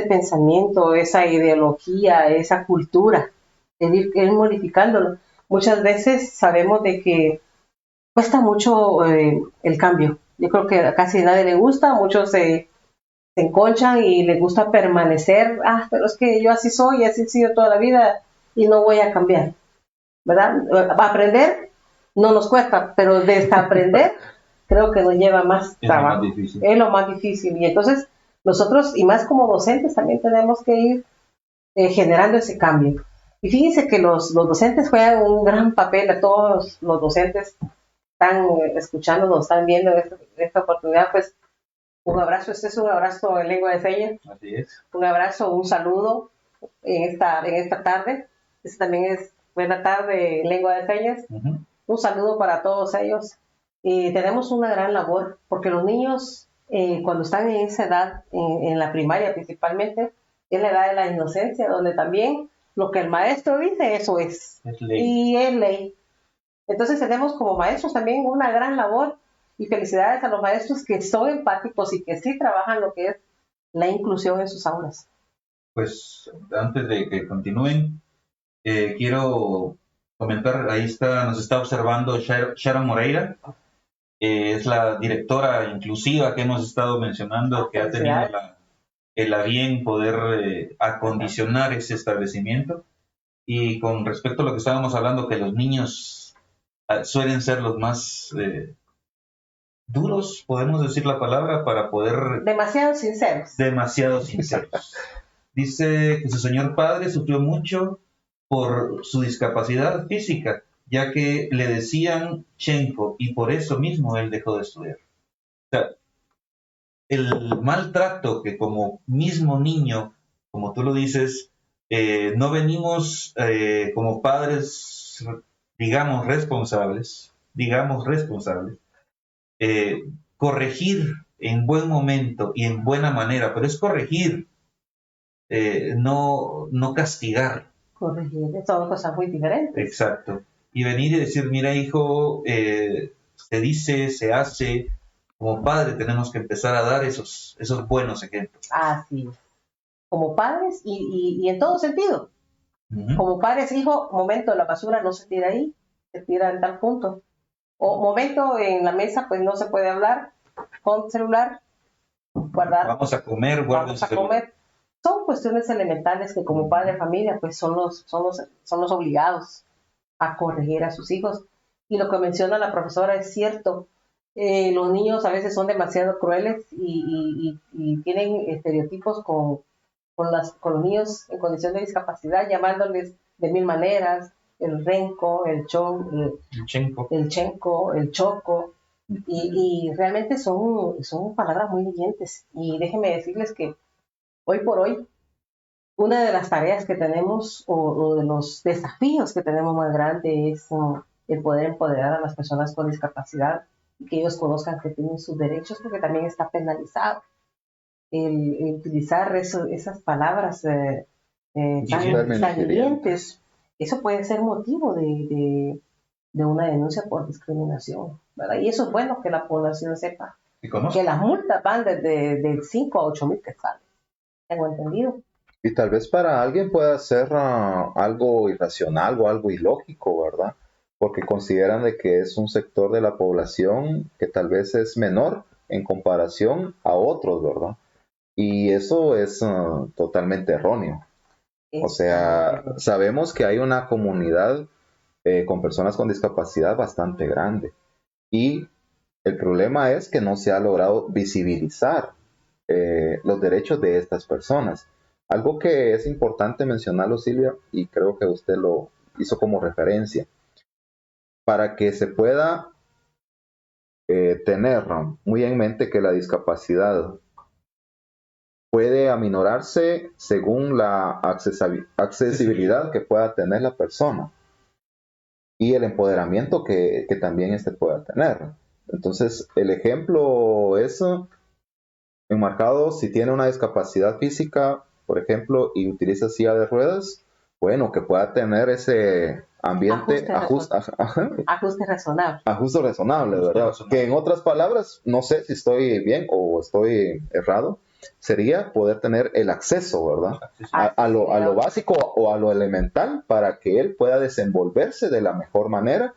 pensamiento, esa ideología, esa cultura, el ir modificándolo. Muchas veces sabemos de que cuesta mucho el cambio. Yo creo que a casi nadie le gusta, muchos se enconchan y les gusta permanecer. Pero es que yo así soy, así he sido toda la vida y no voy a cambiar, ¿verdad? Aprender no nos cuesta, pero desaprender creo que nos lleva más trabajo. Es lo más difícil. Y entonces nosotros, y más como docentes, también tenemos que ir generando ese cambio. Y fíjense que los docentes juegan un gran papel, a todos los docentes están escuchando, nos están viendo esta oportunidad, pues un abrazo, este es un abrazo en lengua de señas. Así es. Un abrazo, un saludo en esta tarde. Esta también es buena tarde en lengua de señas. Un saludo para todos ellos. Tenemos una gran labor, porque los niños, cuando están en esa edad, en la primaria principalmente, es la edad de la inocencia, donde también lo que el maestro dice, eso es. Es ley. Y es ley. Entonces tenemos como maestros también una gran labor, y felicidades a los maestros que son empáticos y que sí trabajan lo que es la inclusión en sus aulas. Pues antes de que continúen, quiero comentar, ahí nos está observando Sharon Moreira, es la directora inclusiva que hemos estado mencionando, que ha tenido el a bien poder acondicionar ese establecimiento. Y con respecto a lo que estábamos hablando, que los niños suelen ser los más duros, podemos decir la palabra, para poder... Demasiado sinceros. Demasiado sinceros. Dice que su señor padre sufrió mucho por su discapacidad física, ya que le decían Chenko, y por eso mismo él dejó de estudiar. O sea, el maltrato que como mismo niño, como tú lo dices, no venimos como padres, digamos responsables, corregir en buen momento y en buena manera, pero es corregir, no castigar. Corregir, son cosas muy diferentes. Exacto. Y venir y decir, mira hijo, se dice, se hace. Como padre tenemos que empezar a dar esos buenos ejemplos. Así es. Como padres y en todo sentido. Como padres, hijo, momento, la basura no se tira ahí, se tira en tal punto. O momento, en la mesa, pues no se puede hablar, con celular, guardar. Vamos a comer, vamos a comer. Son cuestiones elementales que como padre de familia, pues son los obligados a corregir a sus hijos. Y lo que menciona la profesora es cierto. Los niños a veces son demasiado crueles y tienen estereotipos con los niños en condición de discapacidad, llamándoles de mil maneras, el renco, el chenco, el choco, Y realmente son palabras muy hirientes. Y déjenme decirles que hoy por hoy, una de las tareas que tenemos o de los desafíos que tenemos más grande es el poder empoderar a las personas con discapacidad y que ellos conozcan que tienen sus derechos, porque también está penalizado el utilizar esas palabras tan hirientes. Eso puede ser motivo de una denuncia por discriminación, ¿verdad? Y eso es bueno que la población sepa que las multas van desde de 5 a 8 mil quetzales. Tengo entendido. Y tal vez para alguien pueda ser algo irracional o algo ilógico, ¿verdad? Porque consideran de que es un sector de la población que tal vez es menor en comparación a otros, ¿verdad? Y eso es totalmente erróneo. O sea, sabemos que hay una comunidad con personas con discapacidad bastante grande. Y el problema es que no se ha logrado visibilizar los derechos de estas personas. Algo que es importante mencionarlo, Silvia, y creo que usted lo hizo como referencia, para que se pueda tener muy en mente que la discapacidad puede aminorarse según la accesibilidad que pueda tener la persona y el empoderamiento que también éste pueda tener. Entonces, el ejemplo es enmarcado si tiene una discapacidad física, por ejemplo, y utiliza silla de ruedas, bueno, que pueda tener ese ambiente ajuste razonable. Ajuste razonable, ¿verdad? Que en otras palabras, no sé si estoy bien o estoy errado, sería poder tener el acceso, ¿verdad? A lo básico o a lo elemental para que él pueda desenvolverse de la mejor manera,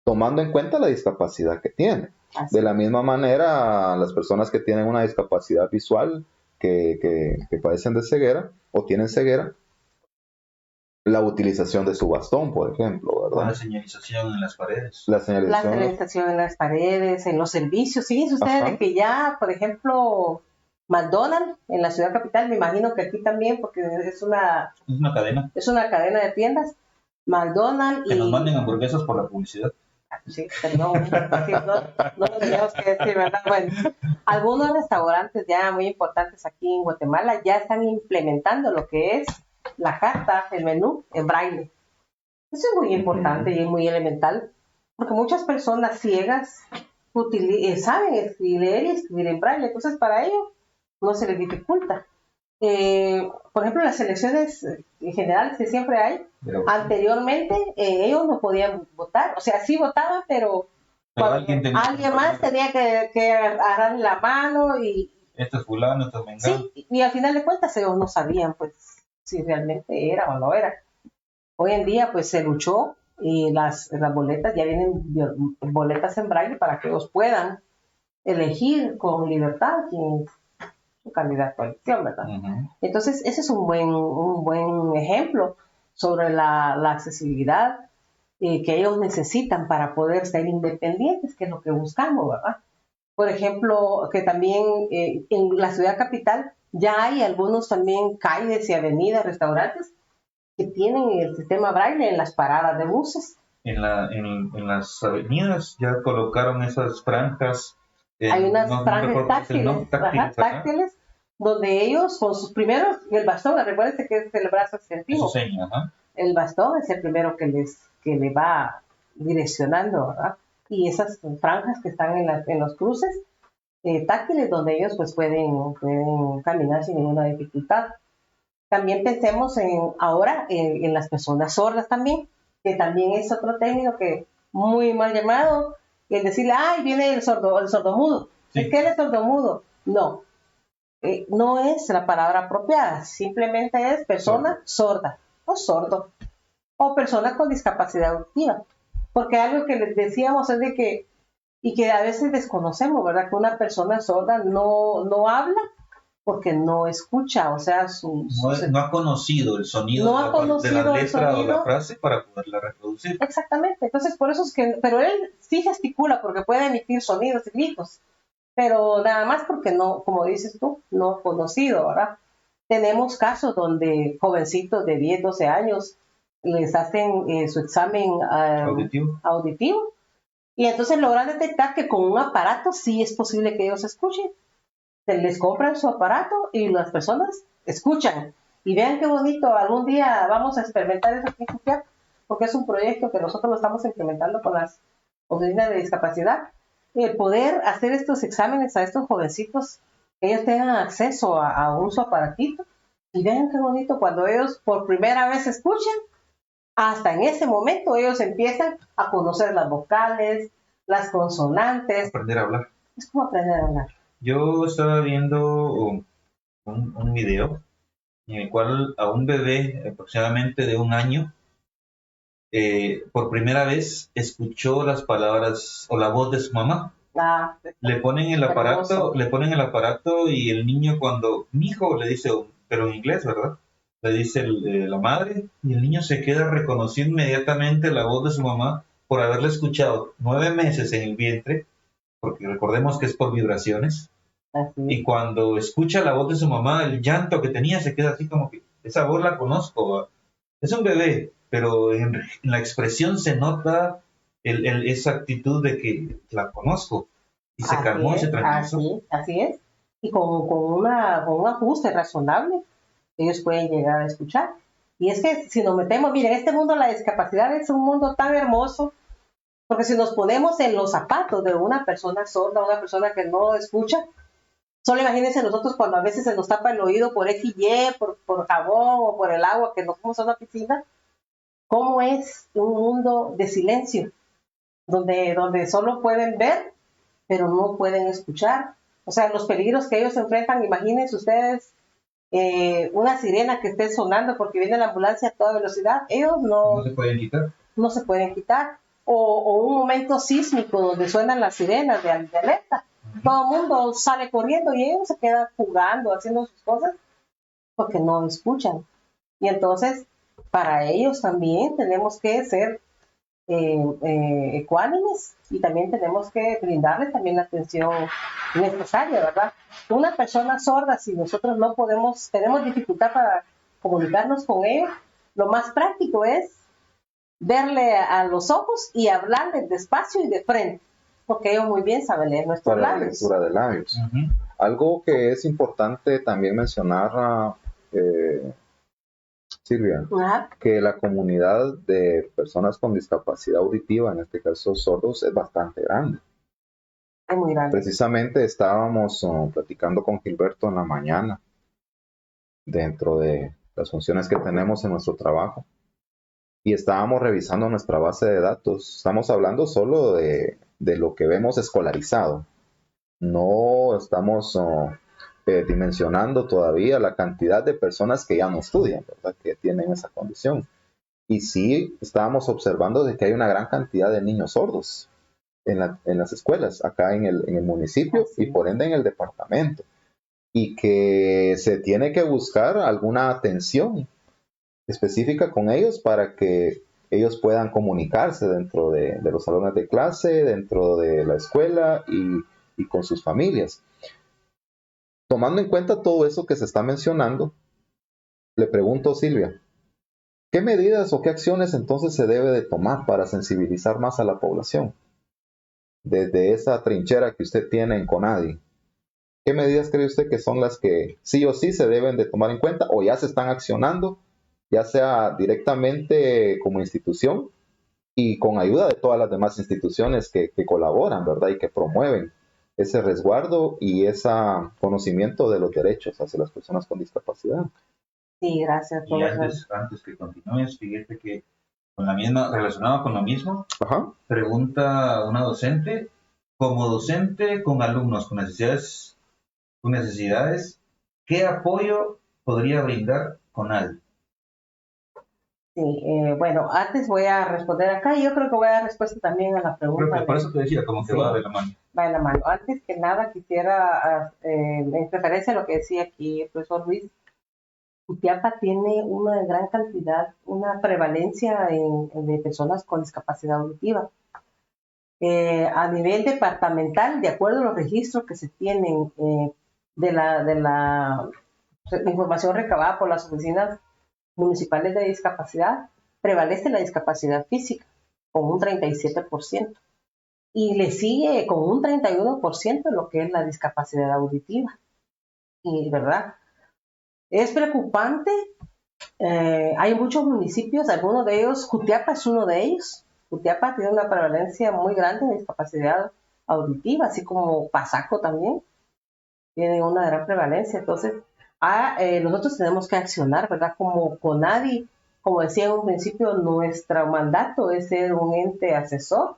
tomando en cuenta la discapacidad que tiene. De la misma manera, las personas que tienen una discapacidad visual, que padecen de ceguera o tienen ceguera, la utilización de su bastón, por ejemplo, ¿verdad? La señalización en las paredes. La señalización en las paredes, en los servicios. Fíjense ustedes de que ya, por ejemplo, McDonald's en la ciudad capital, me imagino que aquí también, porque es una cadena. Es una cadena de tiendas. McDonald's que nos manden hamburguesas por la publicidad. Sí, perdón, no lo teníamos que decir, ¿verdad? Bueno, algunos restaurantes ya muy importantes aquí en Guatemala ya están implementando lo que es la carta, el menú en braille. Eso es muy importante y es muy elemental, porque muchas personas ciegas saben leer y escribir en braille, entonces para ellos no se les dificulta. Por ejemplo, las elecciones generales que siempre hay, anteriormente ellos no podían votar, o sea, sí votaban, pero alguien más tenía que agarrar la mano y... Esto es fulano, esto es mengano. Sí, y al final de cuentas ellos no sabían, pues, si realmente era o no era. Hoy en día, pues, se luchó y las boletas, ya vienen boletas en braille para que ellos puedan elegir con libertad quién su candidato a elección, ¿verdad? Entonces, ese es un buen ejemplo sobre la accesibilidad que ellos necesitan para poder ser independientes, que es lo que buscamos, ¿verdad? Por ejemplo, que también en la ciudad capital ya hay algunos también calles y avenidas, restaurantes, que tienen el sistema braille en las paradas de buses. En las avenidas ya colocaron esas franjas. Hay unas franjas táctiles, donde ellos con sus primeros, el bastón, recuérdense que es el brazo extensivo. El bastón es el primero que le va direccionando, ¿verdad? Y esas franjas que están en los cruces táctiles, donde ellos pues pueden caminar sin ninguna dificultad. También pensemos ahora en las personas sordas también, que también es otro término que muy mal llamado, el decirle, ay, viene el sordomudo. Sí. ¿Es que él es sordomudo? No, no es la palabra apropiada, simplemente es persona sorda o sordo, o persona con discapacidad auditiva. Porque algo que les decíamos es de que, y que a veces desconocemos, ¿verdad? Que una persona sorda no habla porque no escucha, o sea, no ha conocido el sonido de la letra o la frase para poderla reproducir. Exactamente, entonces por eso es que, pero él sí gesticula porque puede emitir sonidos y gritos, pero nada más porque no, como dices tú, no ha conocido, ¿verdad? Tenemos casos donde jovencitos de 10, 12 años les hacen su examen auditivo Y entonces logran detectar que con un aparato sí es posible que ellos escuchen. Se les compran su aparato y las personas escuchan. Y vean qué bonito, algún día vamos a experimentar eso aquí en Jutiapa, porque es un proyecto que nosotros lo estamos implementando con las oficinas de discapacidad. El poder hacer estos exámenes a estos jovencitos, que ellos tengan acceso a un su aparatito. Y vean qué bonito, cuando ellos por primera vez escuchan, hasta en ese momento ellos empiezan a conocer las vocales, las consonantes. Aprender a hablar. Es como aprender a hablar. Yo estaba viendo un video en el cual a un bebé aproximadamente de 1 año, por primera vez escuchó las palabras o la voz de su mamá. Ah, Le ponen el aparato y el niño cuando, mi hijo le dice, pero en inglés, ¿verdad? Le dice la madre y el niño se queda reconociendo inmediatamente la voz de su mamá por haberla escuchado 9 meses en el vientre, porque recordemos que es por vibraciones. así. Y cuando escucha la voz de su mamá, el llanto que tenía se queda así como que, esa voz la conozco. Es un bebé, pero en la expresión se nota esa actitud de que la conozco. Y se calmó y se tranquilizó. Así es. Y con un ajuste razonable, ellos pueden llegar a escuchar. Y es que si nos metemos, miren, este mundo de la discapacidad es un mundo tan hermoso, porque si nos ponemos en los zapatos de una persona sorda, una persona que no escucha, solo imagínense nosotros cuando a veces se nos tapa el oído por X y, por jabón o por el agua que nos fuimos a una piscina, cómo es un mundo de silencio, donde solo pueden ver, pero no pueden escuchar. O sea, los peligros que ellos enfrentan, imagínense ustedes una sirena que esté sonando porque viene la ambulancia a toda velocidad, ellos No se pueden quitar. no se pueden quitar. O un momento sísmico donde suenan las sirenas de alerta. Todo el mundo sale corriendo y ellos se quedan jugando, haciendo sus cosas, porque no escuchan. Y entonces, para ellos también tenemos que ser ecuánimes y también tenemos que brindarles también la atención necesaria, ¿verdad? Una persona sorda, si nosotros no tenemos dificultad para comunicarnos con ellos, lo más práctico es verle a los ojos y hablarle despacio y de frente, porque ellos muy bien saben leer nuestros Para la labios. lectura de labios. Uh-huh. Algo que es importante también mencionar, Silvia, Ajá. que la comunidad de personas con discapacidad auditiva, en este caso sordos, es bastante grande. Es muy grande. Precisamente estábamos platicando con Gilberto en la mañana, dentro de las funciones que tenemos en nuestro trabajo, y estábamos revisando nuestra base de datos. Estamos hablando solo de lo que vemos escolarizado. No estamos dimensionando todavía la cantidad de personas que ya no estudian, ¿verdad? Que tienen esa condición. Y sí estábamos observando de que hay una gran cantidad de niños sordos en las escuelas, acá en el municipio y por ende en el departamento. Y que se tiene que buscar alguna atención específica con ellos para que ellos puedan comunicarse dentro de los salones de clase, dentro de la escuela y con sus familias. Tomando en cuenta todo eso que se está mencionando, le pregunto, Silvia, ¿qué medidas o qué acciones entonces se debe de tomar para sensibilizar más a la población? Desde esa trinchera que usted tiene en CONADI, ¿qué medidas cree usted que son las que sí o sí se deben de tomar en cuenta o ya se están accionando, ya sea directamente como institución y con ayuda de todas las demás instituciones que colaboran, ¿verdad? Y que promueven ese resguardo y ese conocimiento de los derechos hacia las personas con discapacidad? Sí, gracias. Y antes que continúes, fíjate que relacionado con lo mismo, Ajá. pregunta una docente, como docente con alumnos con necesidades, ¿qué apoyo podría brindar CONADI? Sí, bueno, antes voy a responder acá y yo creo que voy a dar respuesta también a la pregunta. Por eso te decía, como que sí, va de la mano. Va de la mano. Antes que nada quisiera, en referencia a lo que decía aquí el profesor Luis, Jutiapa tiene una gran cantidad, una prevalencia de personas con discapacidad auditiva. A nivel departamental, de acuerdo a los registros que se tienen de la información recabada por las oficinas municipales de discapacidad, prevalece la discapacidad física con un 37%. y le sigue con un 31% lo que es la discapacidad auditiva. Y, ¿verdad? Es preocupante. Hay muchos municipios, algunos de ellos, Jutiapa es uno de ellos. Jutiapa tiene una prevalencia muy grande de discapacidad auditiva, así como Pasaco también tiene una gran prevalencia. Entonces, nosotros tenemos que accionar, ¿verdad? Como CONADI, como decía en un principio, nuestro mandato es ser un ente asesor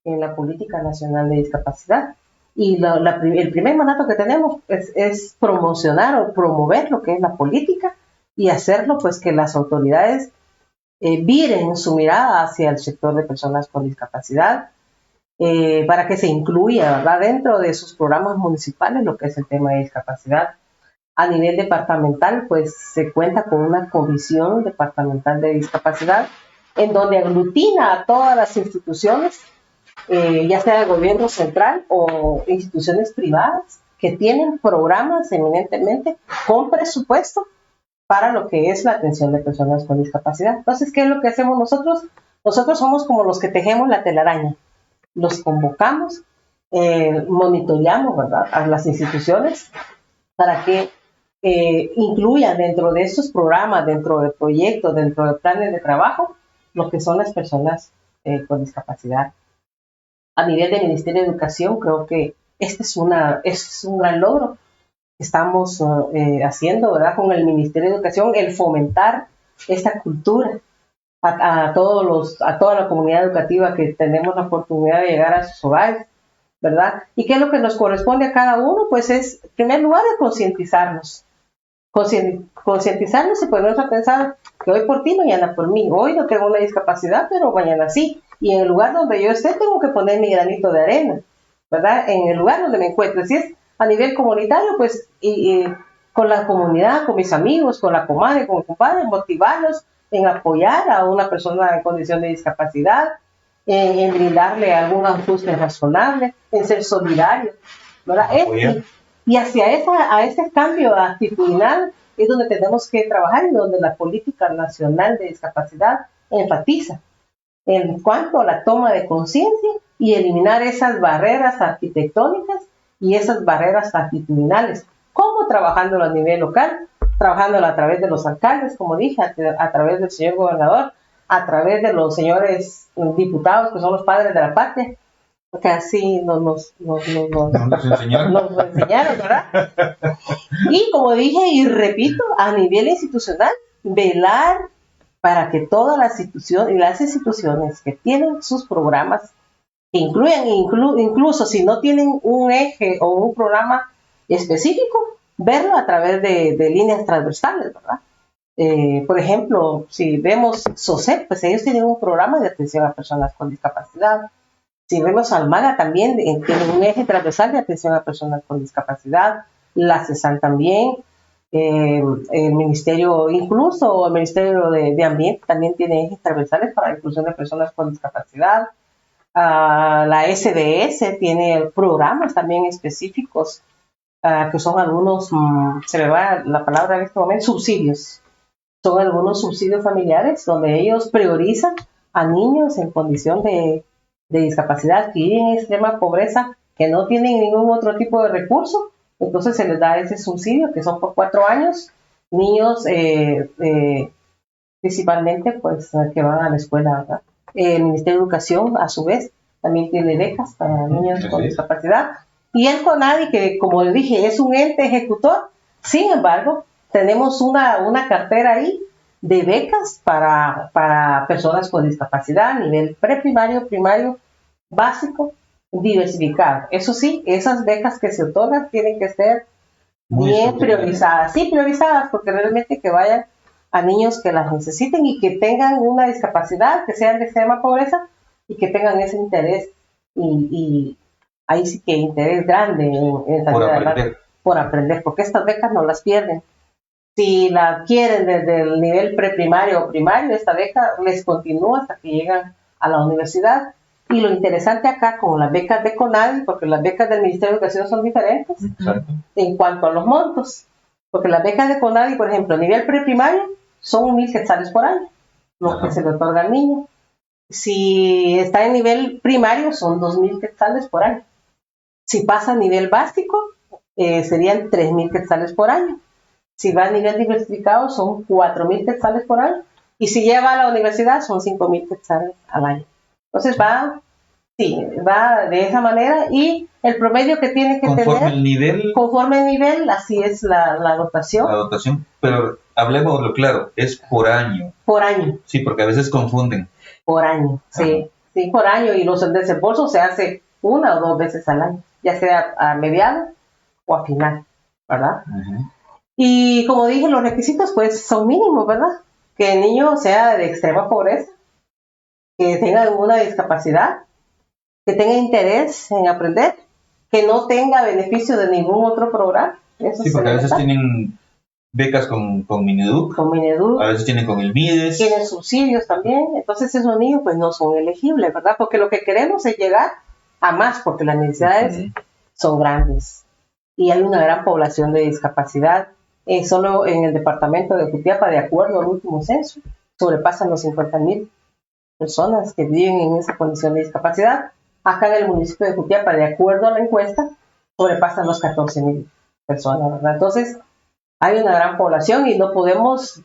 en la Política Nacional de Discapacidad. Y el primer mandato que tenemos es promocionar o promover lo que es la política y hacerlo pues que las autoridades viren su mirada hacia el sector de personas con discapacidad para que se incluya, ¿verdad?, dentro de sus programas municipales lo que es el tema de discapacidad. A nivel departamental, pues se cuenta con una comisión departamental de discapacidad en donde aglutina a todas las instituciones, ya sea el gobierno central o instituciones privadas que tienen programas eminentemente con presupuesto para lo que es la atención de personas con discapacidad. Entonces, ¿qué es lo que hacemos nosotros? Nosotros somos como los que tejemos la telaraña. Los convocamos, monitoreamos, ¿verdad?, a las instituciones para que incluyan dentro de estos programas, dentro de proyectos, dentro de planes de trabajo, lo que son las personas con discapacidad. A nivel del Ministerio de Educación, creo que este es un gran logro que estamos haciendo, ¿verdad?, con el Ministerio de Educación, el fomentar esta cultura a toda la comunidad educativa que tenemos la oportunidad de llegar a sus hogares, ¿verdad? ¿Y qué es lo que nos corresponde a cada uno? Pues es, en primer lugar, de concientizarnos y ponernos a pensar que hoy por ti, mañana por mí. Hoy no tengo una discapacidad, pero mañana sí. Y en el lugar donde yo esté, tengo que poner mi granito de arena, ¿verdad? En el lugar donde me encuentre. Si es a nivel comunitario, pues con la comunidad, con mis amigos, con la comadre, con el compadre, motivarlos en apoyar a una persona en condición de discapacidad, en brindarle algún ajuste razonable, en ser solidario, ¿verdad? Y hacia ese cambio actitudinal es donde tenemos que trabajar y donde la Política Nacional de Discapacidad enfatiza en cuanto a la toma de conciencia y eliminar esas barreras arquitectónicas y esas barreras actitudinales. ¿Cómo? Trabajándolo a nivel local, trabajándolo a través de los alcaldes, como dije, a través del señor gobernador, a través de los señores diputados, que son los padres de la patria, que así nos enseñaron, ¿verdad? Y como dije y repito, a nivel institucional, velar para que todas las instituciones que tienen sus programas, que incluyen incluso si no tienen un eje o un programa específico, verlo a través de líneas transversales, ¿verdad? Por ejemplo, si vemos SOCEP, pues ellos tienen un programa de atención a personas con discapacidad. Si vemos Almaga también, tienen un eje transversal de atención a personas con discapacidad. La CESAN también. El Ministerio, incluso el Ministerio de Ambiente también tiene ejes transversales para la inclusión de personas con discapacidad. La SDS tiene programas también específicos, que son algunos, se me va la palabra en este momento, subsidios. Son algunos subsidios familiares donde ellos priorizan a niños en condición de discapacidad que viven en extrema pobreza, que no tienen ningún otro tipo de recurso. Entonces se les da ese subsidio, que son por 4 años, niños principalmente pues que van a la escuela, ¿verdad? El Ministerio de Educación, a su vez, también tiene becas para niños con discapacidad. Y el CONADI, que como les dije, es un ente ejecutor, sin embargo, tenemos una cartera ahí de becas para personas con discapacidad a nivel preprimario, primario, básico, diversificado. Eso sí, esas becas que se otorgan tienen que ser bien priorizadas. Sí, priorizadas, porque realmente que vayan a niños que las necesiten y que tengan una discapacidad, que sean de extrema pobreza y que tengan ese interés y ahí sí que interés grande en por aprender, porque estas becas no las pierden. Si la adquieren desde el nivel preprimario o primario, esta beca les continúa hasta que llegan a la universidad. Y lo interesante acá con las becas de CONADI, porque las becas del Ministerio de Educación son diferentes en cuanto a los montos, porque las becas de CONADI, por ejemplo, a nivel preprimario, son 1,000 quetzales por año, lo que se le otorga al niño. Si está en nivel primario, son 2.000 quetzales por año. Si pasa a nivel básico, serían 3.000 quetzales por año. Si va a nivel diversificado, son 4.000 quetzales por año. Y si lleva a la universidad, son 5.000 quetzales al año. Entonces va de esa manera, y el promedio que tiene que conforme tener, conforme el nivel, así es la dotación. La dotación, pero hablemos lo claro, es por año. Por año. Sí, porque a veces confunden. Por año, sí. Sí, por año. Y los desembolsos se hace 1 o 2 veces al año, ya sea a mediano o a final, ¿verdad? Uh-huh. Y como dije, los requisitos pues son mínimos, ¿verdad? Que el niño sea de extrema pobreza, que tenga alguna discapacidad, que tenga interés en aprender, que no tenga beneficio de ningún otro programa. Eso sí, porque a veces tienen becas con Mineduc, a veces tienen con el MIDES. Tienen subsidios también, entonces esos niños pues no son elegibles, ¿verdad? Porque lo que queremos es llegar a más, porque las necesidades son grandes y hay una gran población de discapacidad. Solo en el departamento de Jutiapa, de acuerdo al último censo, sobrepasan los 50.000 personas que viven en esa condición de discapacidad. Acá en el municipio de Jutiapa, de acuerdo a la encuesta, sobrepasan los 14.000 personas, ¿verdad? Entonces, hay una gran población y no podemos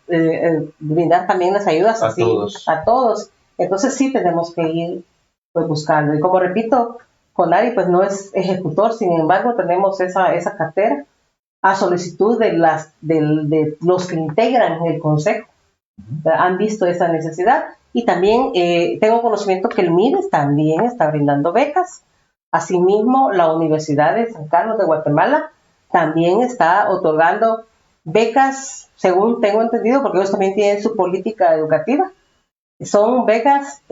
brindar también las ayudas a todos. Entonces, sí tenemos que ir pues, buscando. Y como repito, CONADI pues no es ejecutor, sin embargo, tenemos esa cartera a solicitud de los que integran el consejo. Han visto esa necesidad. Y también tengo conocimiento que el MIDES también está brindando becas. Asimismo, la Universidad de San Carlos de Guatemala también está otorgando becas, según tengo entendido, porque ellos también tienen su política educativa. Son becas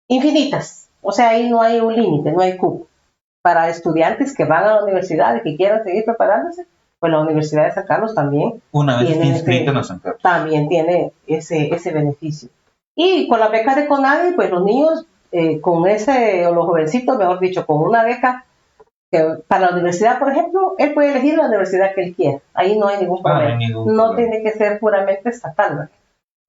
infinitas. O sea, ahí no hay un límite, no hay cupo. Para estudiantes que van a la universidad y que quieran seguir preparándose, pues la Universidad de San Carlos también una vez inscrita en San Carlos también tiene ese beneficio. Y con la beca de CONADI, pues los niños con o los jovencitos, mejor dicho, con una beca que para la universidad, por ejemplo, él puede elegir la universidad que él quiera. Ahí no hay ningún problema. No tiene que ser puramente estatal, ¿verdad?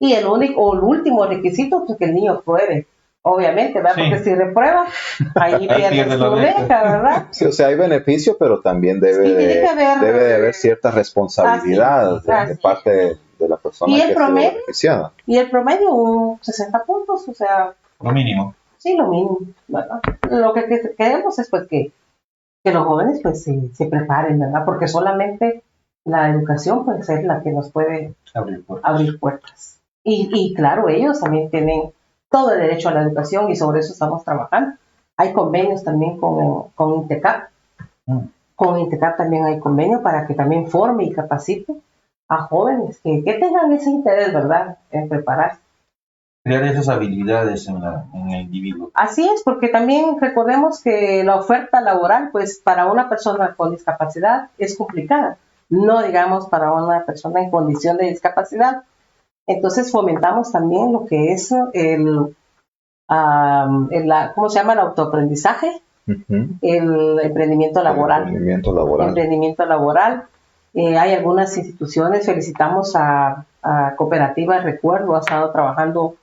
Y el último requisito es que el niño pruebe. Obviamente, ¿verdad? Sí. Porque si reprueba, ahí pierde su beca, ¿verdad? Sí, o sea, hay beneficio, pero también debe de haber cierta responsabilidad de parte de la persona que esté beneficiada. Y el promedio, 60 puntos, o sea... Lo mínimo. Sí, lo mínimo, ¿verdad? Lo que queremos es pues que los jóvenes pues se preparen, ¿verdad? Porque solamente la educación puede ser la que nos puede abrir puertas. Y claro, ellos también tienen todo el derecho a la educación y sobre eso estamos trabajando. Hay convenios también con INTECAP. Con INTECAP también hay convenio para que también forme y capacite a jóvenes que tengan ese interés, ¿verdad?, en prepararse. Crear esas habilidades en el individuo. Así es, porque también recordemos que la oferta laboral, pues para una persona con discapacidad es complicada, no digamos para una persona en condición de discapacidad. Entonces fomentamos también lo que es ¿cómo se llama? El autoaprendizaje, el emprendimiento laboral. Emprendimiento laboral. Hay algunas instituciones, felicitamos a Cooperativa Recuerdo, ha estado trabajando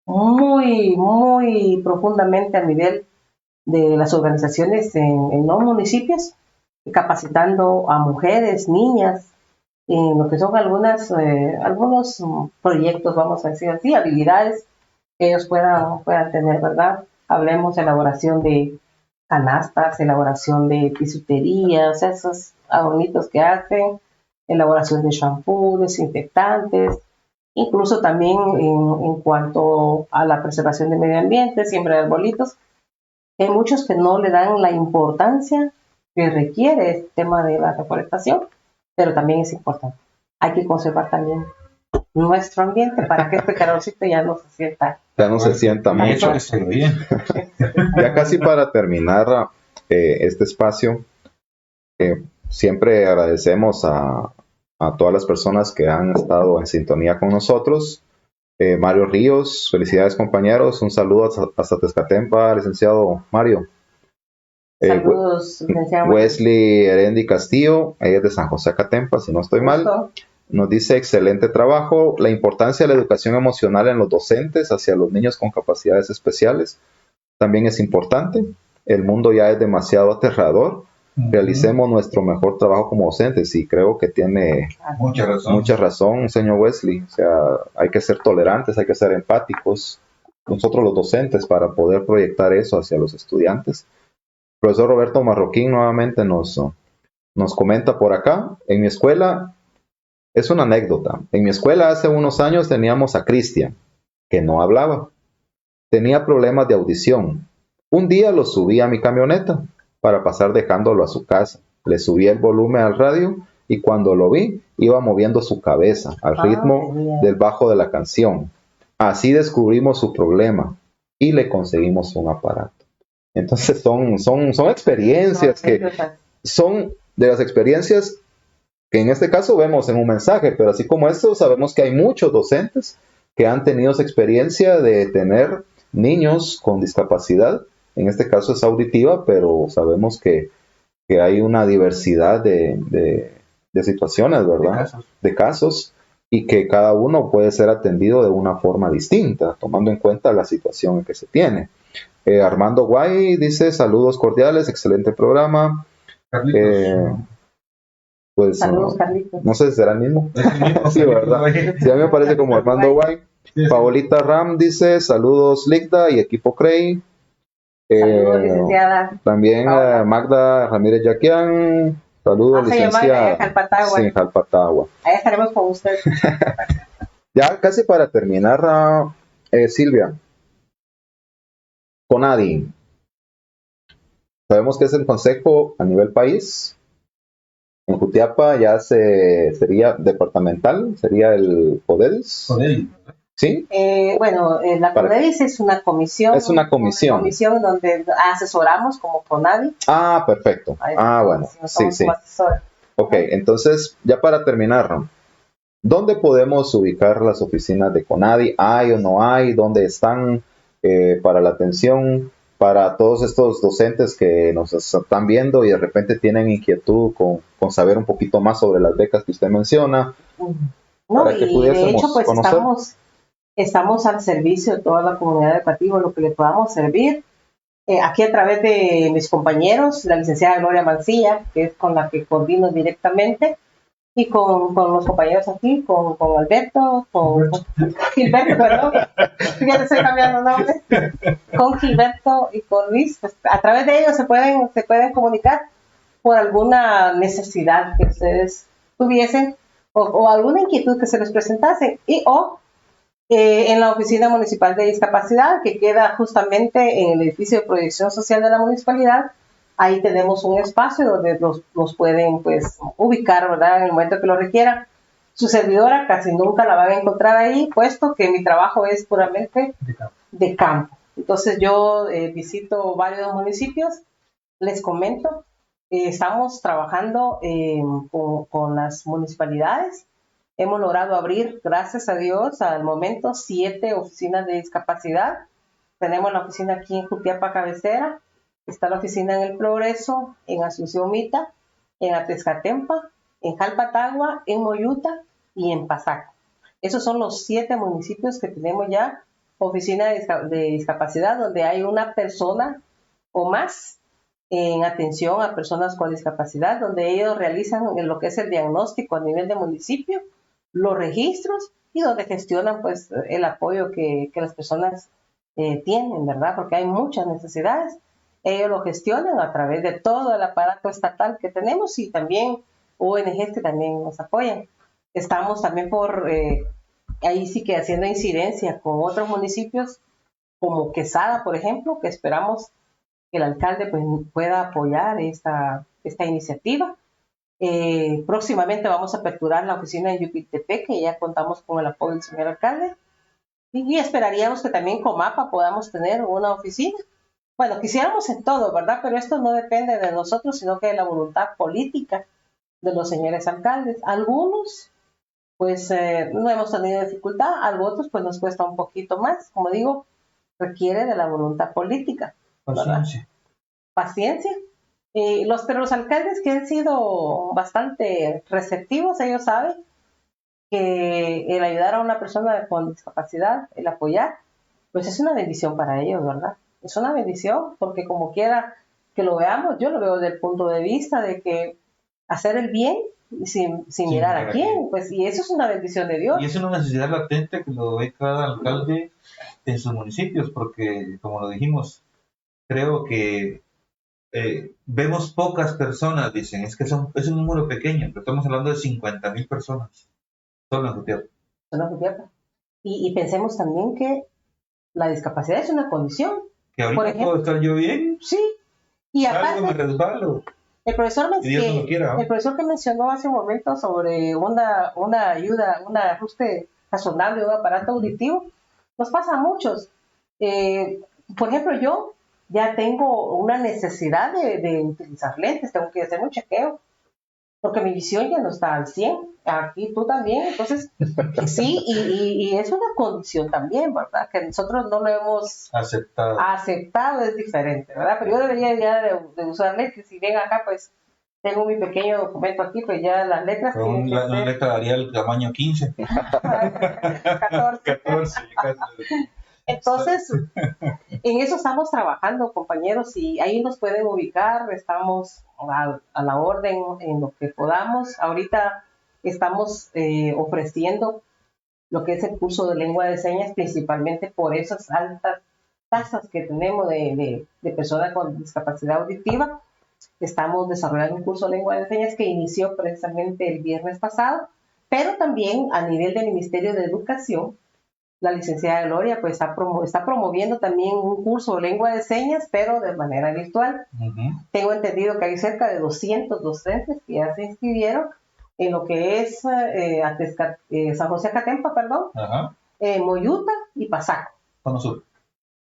muy, muy profundamente a nivel de las organizaciones en los municipios, capacitando a mujeres, niñas, en lo que son algunos proyectos, vamos a decir así, habilidades que ellos puedan tener, ¿verdad? Hablemos de elaboración de canastas, elaboración de bisuterías, esos adornitos que hacen, elaboración de shampoo, desinfectantes, incluso también en cuanto a la preservación del medio ambiente, siembra de arbolitos. Hay muchos que no le dan la importancia que requiere este tema de la reforestación, pero también es importante. Hay que conservar también nuestro ambiente para que este calorcito ya no se sienta mucho. Ya casi para terminar este espacio, siempre agradecemos a todas las personas que han estado en sintonía con nosotros. Mario Ríos, felicidades compañeros, un saludo hasta Tezcatempa, licenciado Mario. Saludos, licenciado Wesley Herendi Castillo, ella es de San José Catempa, si no estoy mal. nos dice excelente trabajo, la importancia de la educación emocional en los docentes hacia los niños con capacidades especiales también es importante. El mundo ya es demasiado aterrador. Realicemos nuestro mejor trabajo como docentes, y creo que tiene mucha razón, señor Wesley. O sea, hay que ser tolerantes, hay que ser empáticos, nosotros los docentes, para poder proyectar eso hacia los estudiantes. El profesor Roberto Marroquín nuevamente nos comenta por acá: en mi escuela, es una anécdota, en mi escuela hace unos años teníamos a Cristian, que no hablaba, tenía problemas de audición. Un día lo subí a mi camioneta para pasar dejándolo a su casa. Le subí el volumen al radio y cuando lo vi, iba moviendo su cabeza al ritmo del bajo de la canción. Así descubrimos su problema y le conseguimos un aparato. Entonces son experiencias que son de las experiencias que en este caso vemos en un mensaje, pero así como esto, sabemos que hay muchos docentes que han tenido esa experiencia de tener niños con discapacidad. En este caso es auditiva, pero sabemos que hay una diversidad de situaciones, ¿verdad? De casos, y que cada uno puede ser atendido de una forma distinta, tomando en cuenta la situación en que se tiene. Armando Guay dice: saludos cordiales, excelente programa. Pues saludos, Carlitos. No sé si será el mismo. Sí, ¿verdad? Sí, a mí me parece como Armando Guay. Paolita Ram dice: saludos Ligda y equipo Crey. Saludos, licenciada. También Magda Ramírez Yaquian. Saludos, licenciada. Sí, Jalpatagua. Ahí estaremos con usted. Ya casi para terminar, Silvia. CONADI. Sabemos que es el consejo a nivel país. En Jutiapa ya sería departamental, sería el CODEDIS. ¿Sí? Bueno, la CODEDIS es una comisión. Es una comisión. Una comisión donde asesoramos como CONADI. Ah, perfecto. Bueno. Sí. Ok, entonces, ya para terminar, ¿dónde podemos ubicar las oficinas de CONADI? ¿Hay o no hay? ¿Dónde están para la atención? Para todos estos docentes que nos están viendo y de repente tienen inquietud con saber un poquito más sobre las becas que usted menciona. No, y de hecho, pues estamos al servicio de toda la comunidad educativa, lo que le podamos servir. Aquí a través de mis compañeros, la licenciada Gloria Mancilla, que es con la que coordino directamente, y con los compañeros aquí, con Alberto, con Gilberto, perdón, ya te estoy cambiando nombres, con Gilberto y con Luis. Pues, a través de ellos se pueden comunicar por alguna necesidad que ustedes tuviesen o alguna inquietud que se les presentase, en la Oficina Municipal de Discapacidad, que queda justamente en el edificio de proyección social de la municipalidad. Ahí tenemos un espacio donde los pueden pues ubicar, ¿verdad?, en el momento que lo requieran. Su servidora casi nunca la van a encontrar ahí, puesto que mi trabajo es puramente de campo. Entonces yo visito varios municipios, les comento, estamos trabajando con las municipalidades. Hemos logrado abrir, gracias a Dios, al momento 7 oficinas de discapacidad. Tenemos la oficina aquí en Jutiapa Cabecera, está la oficina en El Progreso, en Asunción Mita, en Atezcatempa, en Jalpatagua, en Moyuta y en Pasaco. Esos son los 7 municipios que tenemos ya oficina de discapacidad, donde hay una persona o más en atención a personas con discapacidad, donde ellos realizan lo que es el diagnóstico a nivel de municipio, los registros y donde gestionan pues el apoyo que las personas tienen, ¿verdad? Porque hay muchas necesidades. Ellos lo gestionan a través de todo el aparato estatal que tenemos y también ONGs que también nos apoyan. Estamos también ahí sí que haciendo incidencia con otros municipios como Quesada, por ejemplo, que esperamos que el alcalde pues, pueda apoyar esta iniciativa. Próximamente vamos a aperturar la oficina en Yupiltepec, que ya contamos con el apoyo del señor alcalde, y esperaríamos que también con MAPA podamos tener una oficina. Bueno, quisiéramos en todo, ¿verdad? Pero esto no depende de nosotros, sino que de la voluntad política de los señores alcaldes. Algunos, pues, no hemos tenido dificultad, a otros, pues, nos cuesta un poquito más. Como digo, requiere de la voluntad política. Paciencia. Pero los alcaldes que han sido bastante receptivos, ellos saben que el ayudar a una persona con discapacidad, el apoyar, pues es una bendición para ellos, ¿verdad? Es una bendición porque como quiera que lo veamos, yo lo veo desde el punto de vista de que hacer el bien sin mirar a quién, pues, y eso es una bendición de Dios. Y es una necesidad latente que lo ve cada alcalde en sus municipios, porque, como lo dijimos, creo que vemos pocas personas, dicen, es un número pequeño, pero estamos hablando de 50,000 personas, solo en Jutiapa. Solo en Jutiapa. Y pensemos también que la discapacidad es una condición. Que ahorita Por ejemplo, puedo estar yo bien, sí, y salgo, me aparte, resbalo. el profesor, Y Dios no lo quiera, ¿no? el profesor que mencionó hace un momento sobre una ayuda, un ajuste razonable de un aparato auditivo, nos pasa a muchos. Por ejemplo, yo ya tengo una necesidad de utilizar lentes, tengo que hacer un chequeo, porque mi visión ya no está al 100, aquí tú también, entonces sí, y es una condición también, ¿verdad? Que nosotros no lo hemos aceptado, es diferente, ¿verdad? Pero yo debería ya de usar lentes, si bien acá pues tengo mi pequeño documento aquí, pues ya las letras tienen que una ser letra daría el tamaño 15. 14. 14. Entonces, en eso estamos trabajando, compañeros, y ahí nos pueden ubicar, estamos a la orden en lo que podamos. Ahorita estamos ofreciendo lo que es el curso de lengua de señas, principalmente por esas altas tasas que tenemos de personas con discapacidad auditiva. Estamos desarrollando un curso de lengua de señas que inició precisamente el viernes pasado, pero también a nivel del Ministerio de Educación, la licenciada Gloria pues está promoviendo también un curso de lengua de señas, pero de manera virtual. Tengo entendido que hay cerca de 200 docentes que ya se inscribieron en lo que es San José Acatempa, Moyuta y Pasaco. Cono Sur.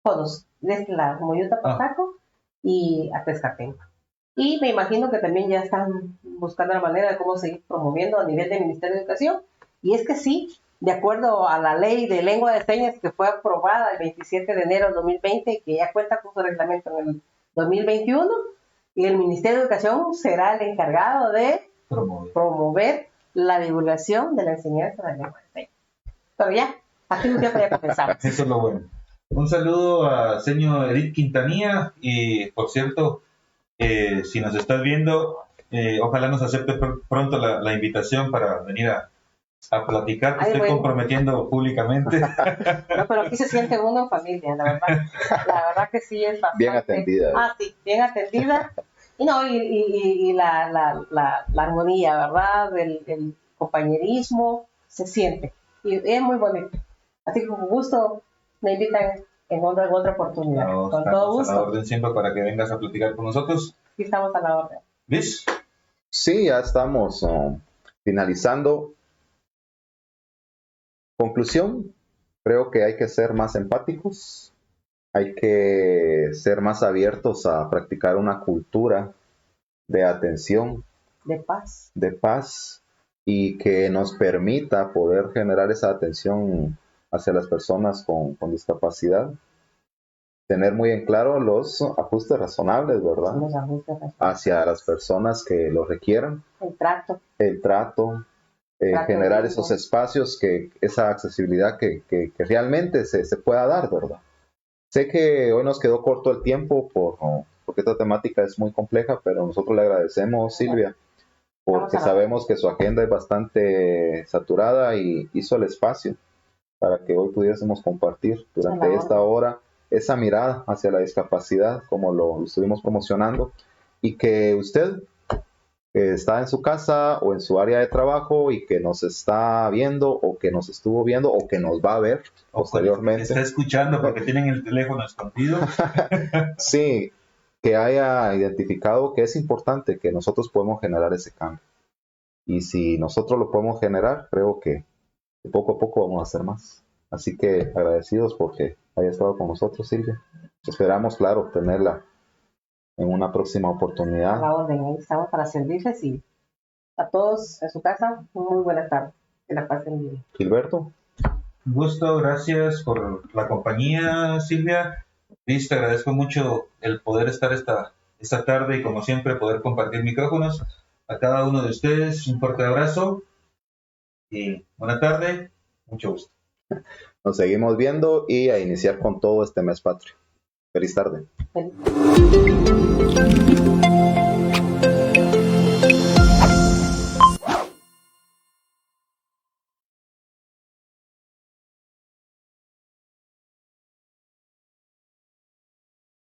Todos, de este lado, Moyuta, Pasaco y Atezcatempa. Y me imagino que también ya están buscando la manera de cómo seguir promoviendo a nivel del Ministerio de Educación. Y es que sí, de acuerdo a la ley de lengua de señas que fue aprobada el 27 de enero de 2020, que ya cuenta con su reglamento en el 2021, y el Ministerio de Educación será el encargado de promover la divulgación de la enseñanza de la lengua de señas. Pero ya, aquí un día para comenzar. Eso es lo bueno. Un saludo a señor Edith Quintanilla, y por cierto, si nos estás viendo, ojalá nos acepte pronto la invitación para venir a platicar. Te estoy comprometiendo públicamente. No, pero aquí se siente uno en familia, la verdad. La verdad que sí es bastante. Bien atendida. Sí, bien atendida. Y no, y la armonía, ¿verdad? El compañerismo se siente. Y es muy bonito. Así que con gusto me invitan en otra oportunidad. No, con todo gusto. A la orden siempre para que vengas a platicar con nosotros. Sí, estamos a la orden. ¿Ves? Sí, ya estamos finalizando. Conclusión, creo que hay que ser más empáticos, hay que ser más abiertos a practicar una cultura de atención, de paz, y que nos permita poder generar esa atención hacia las personas con discapacidad. Tener muy en claro los ajustes razonables, ¿verdad? Los ajustes razonables. Hacia las personas que lo requieran. El trato. Generar esos espacios, esa accesibilidad que realmente se pueda dar, ¿verdad? Sé que hoy nos quedó corto el tiempo porque esta temática es muy compleja, pero nosotros le agradecemos, Silvia, porque sabemos que su agenda es bastante saturada y hizo el espacio para que hoy pudiésemos compartir durante esta hora esa mirada hacia la discapacidad, como lo estuvimos promocionando, y que usted está en su casa o en su área de trabajo y que nos está viendo o que nos estuvo viendo o que nos va a ver posteriormente. Está escuchando porque tienen el teléfono escondido. Sí, que haya identificado que es importante que nosotros podemos generar ese cambio. Y si nosotros lo podemos generar, creo que poco a poco vamos a hacer más. Así que agradecidos porque haya estado con nosotros, Silvia. Esperamos, claro, tenerla en una próxima oportunidad. A la orden, ahí estamos para servirles y a todos en su casa, muy buena tarde. Que la pasen bien. Gilberto. Un gusto, gracias por la compañía, Silvia. Liz, te agradezco mucho el poder estar esta tarde y como siempre poder compartir micrófonos. A cada uno de ustedes un fuerte abrazo y buena tarde, mucho gusto. Nos seguimos viendo y a iniciar con todo este mes patrio. Feliz tarde. Feliz.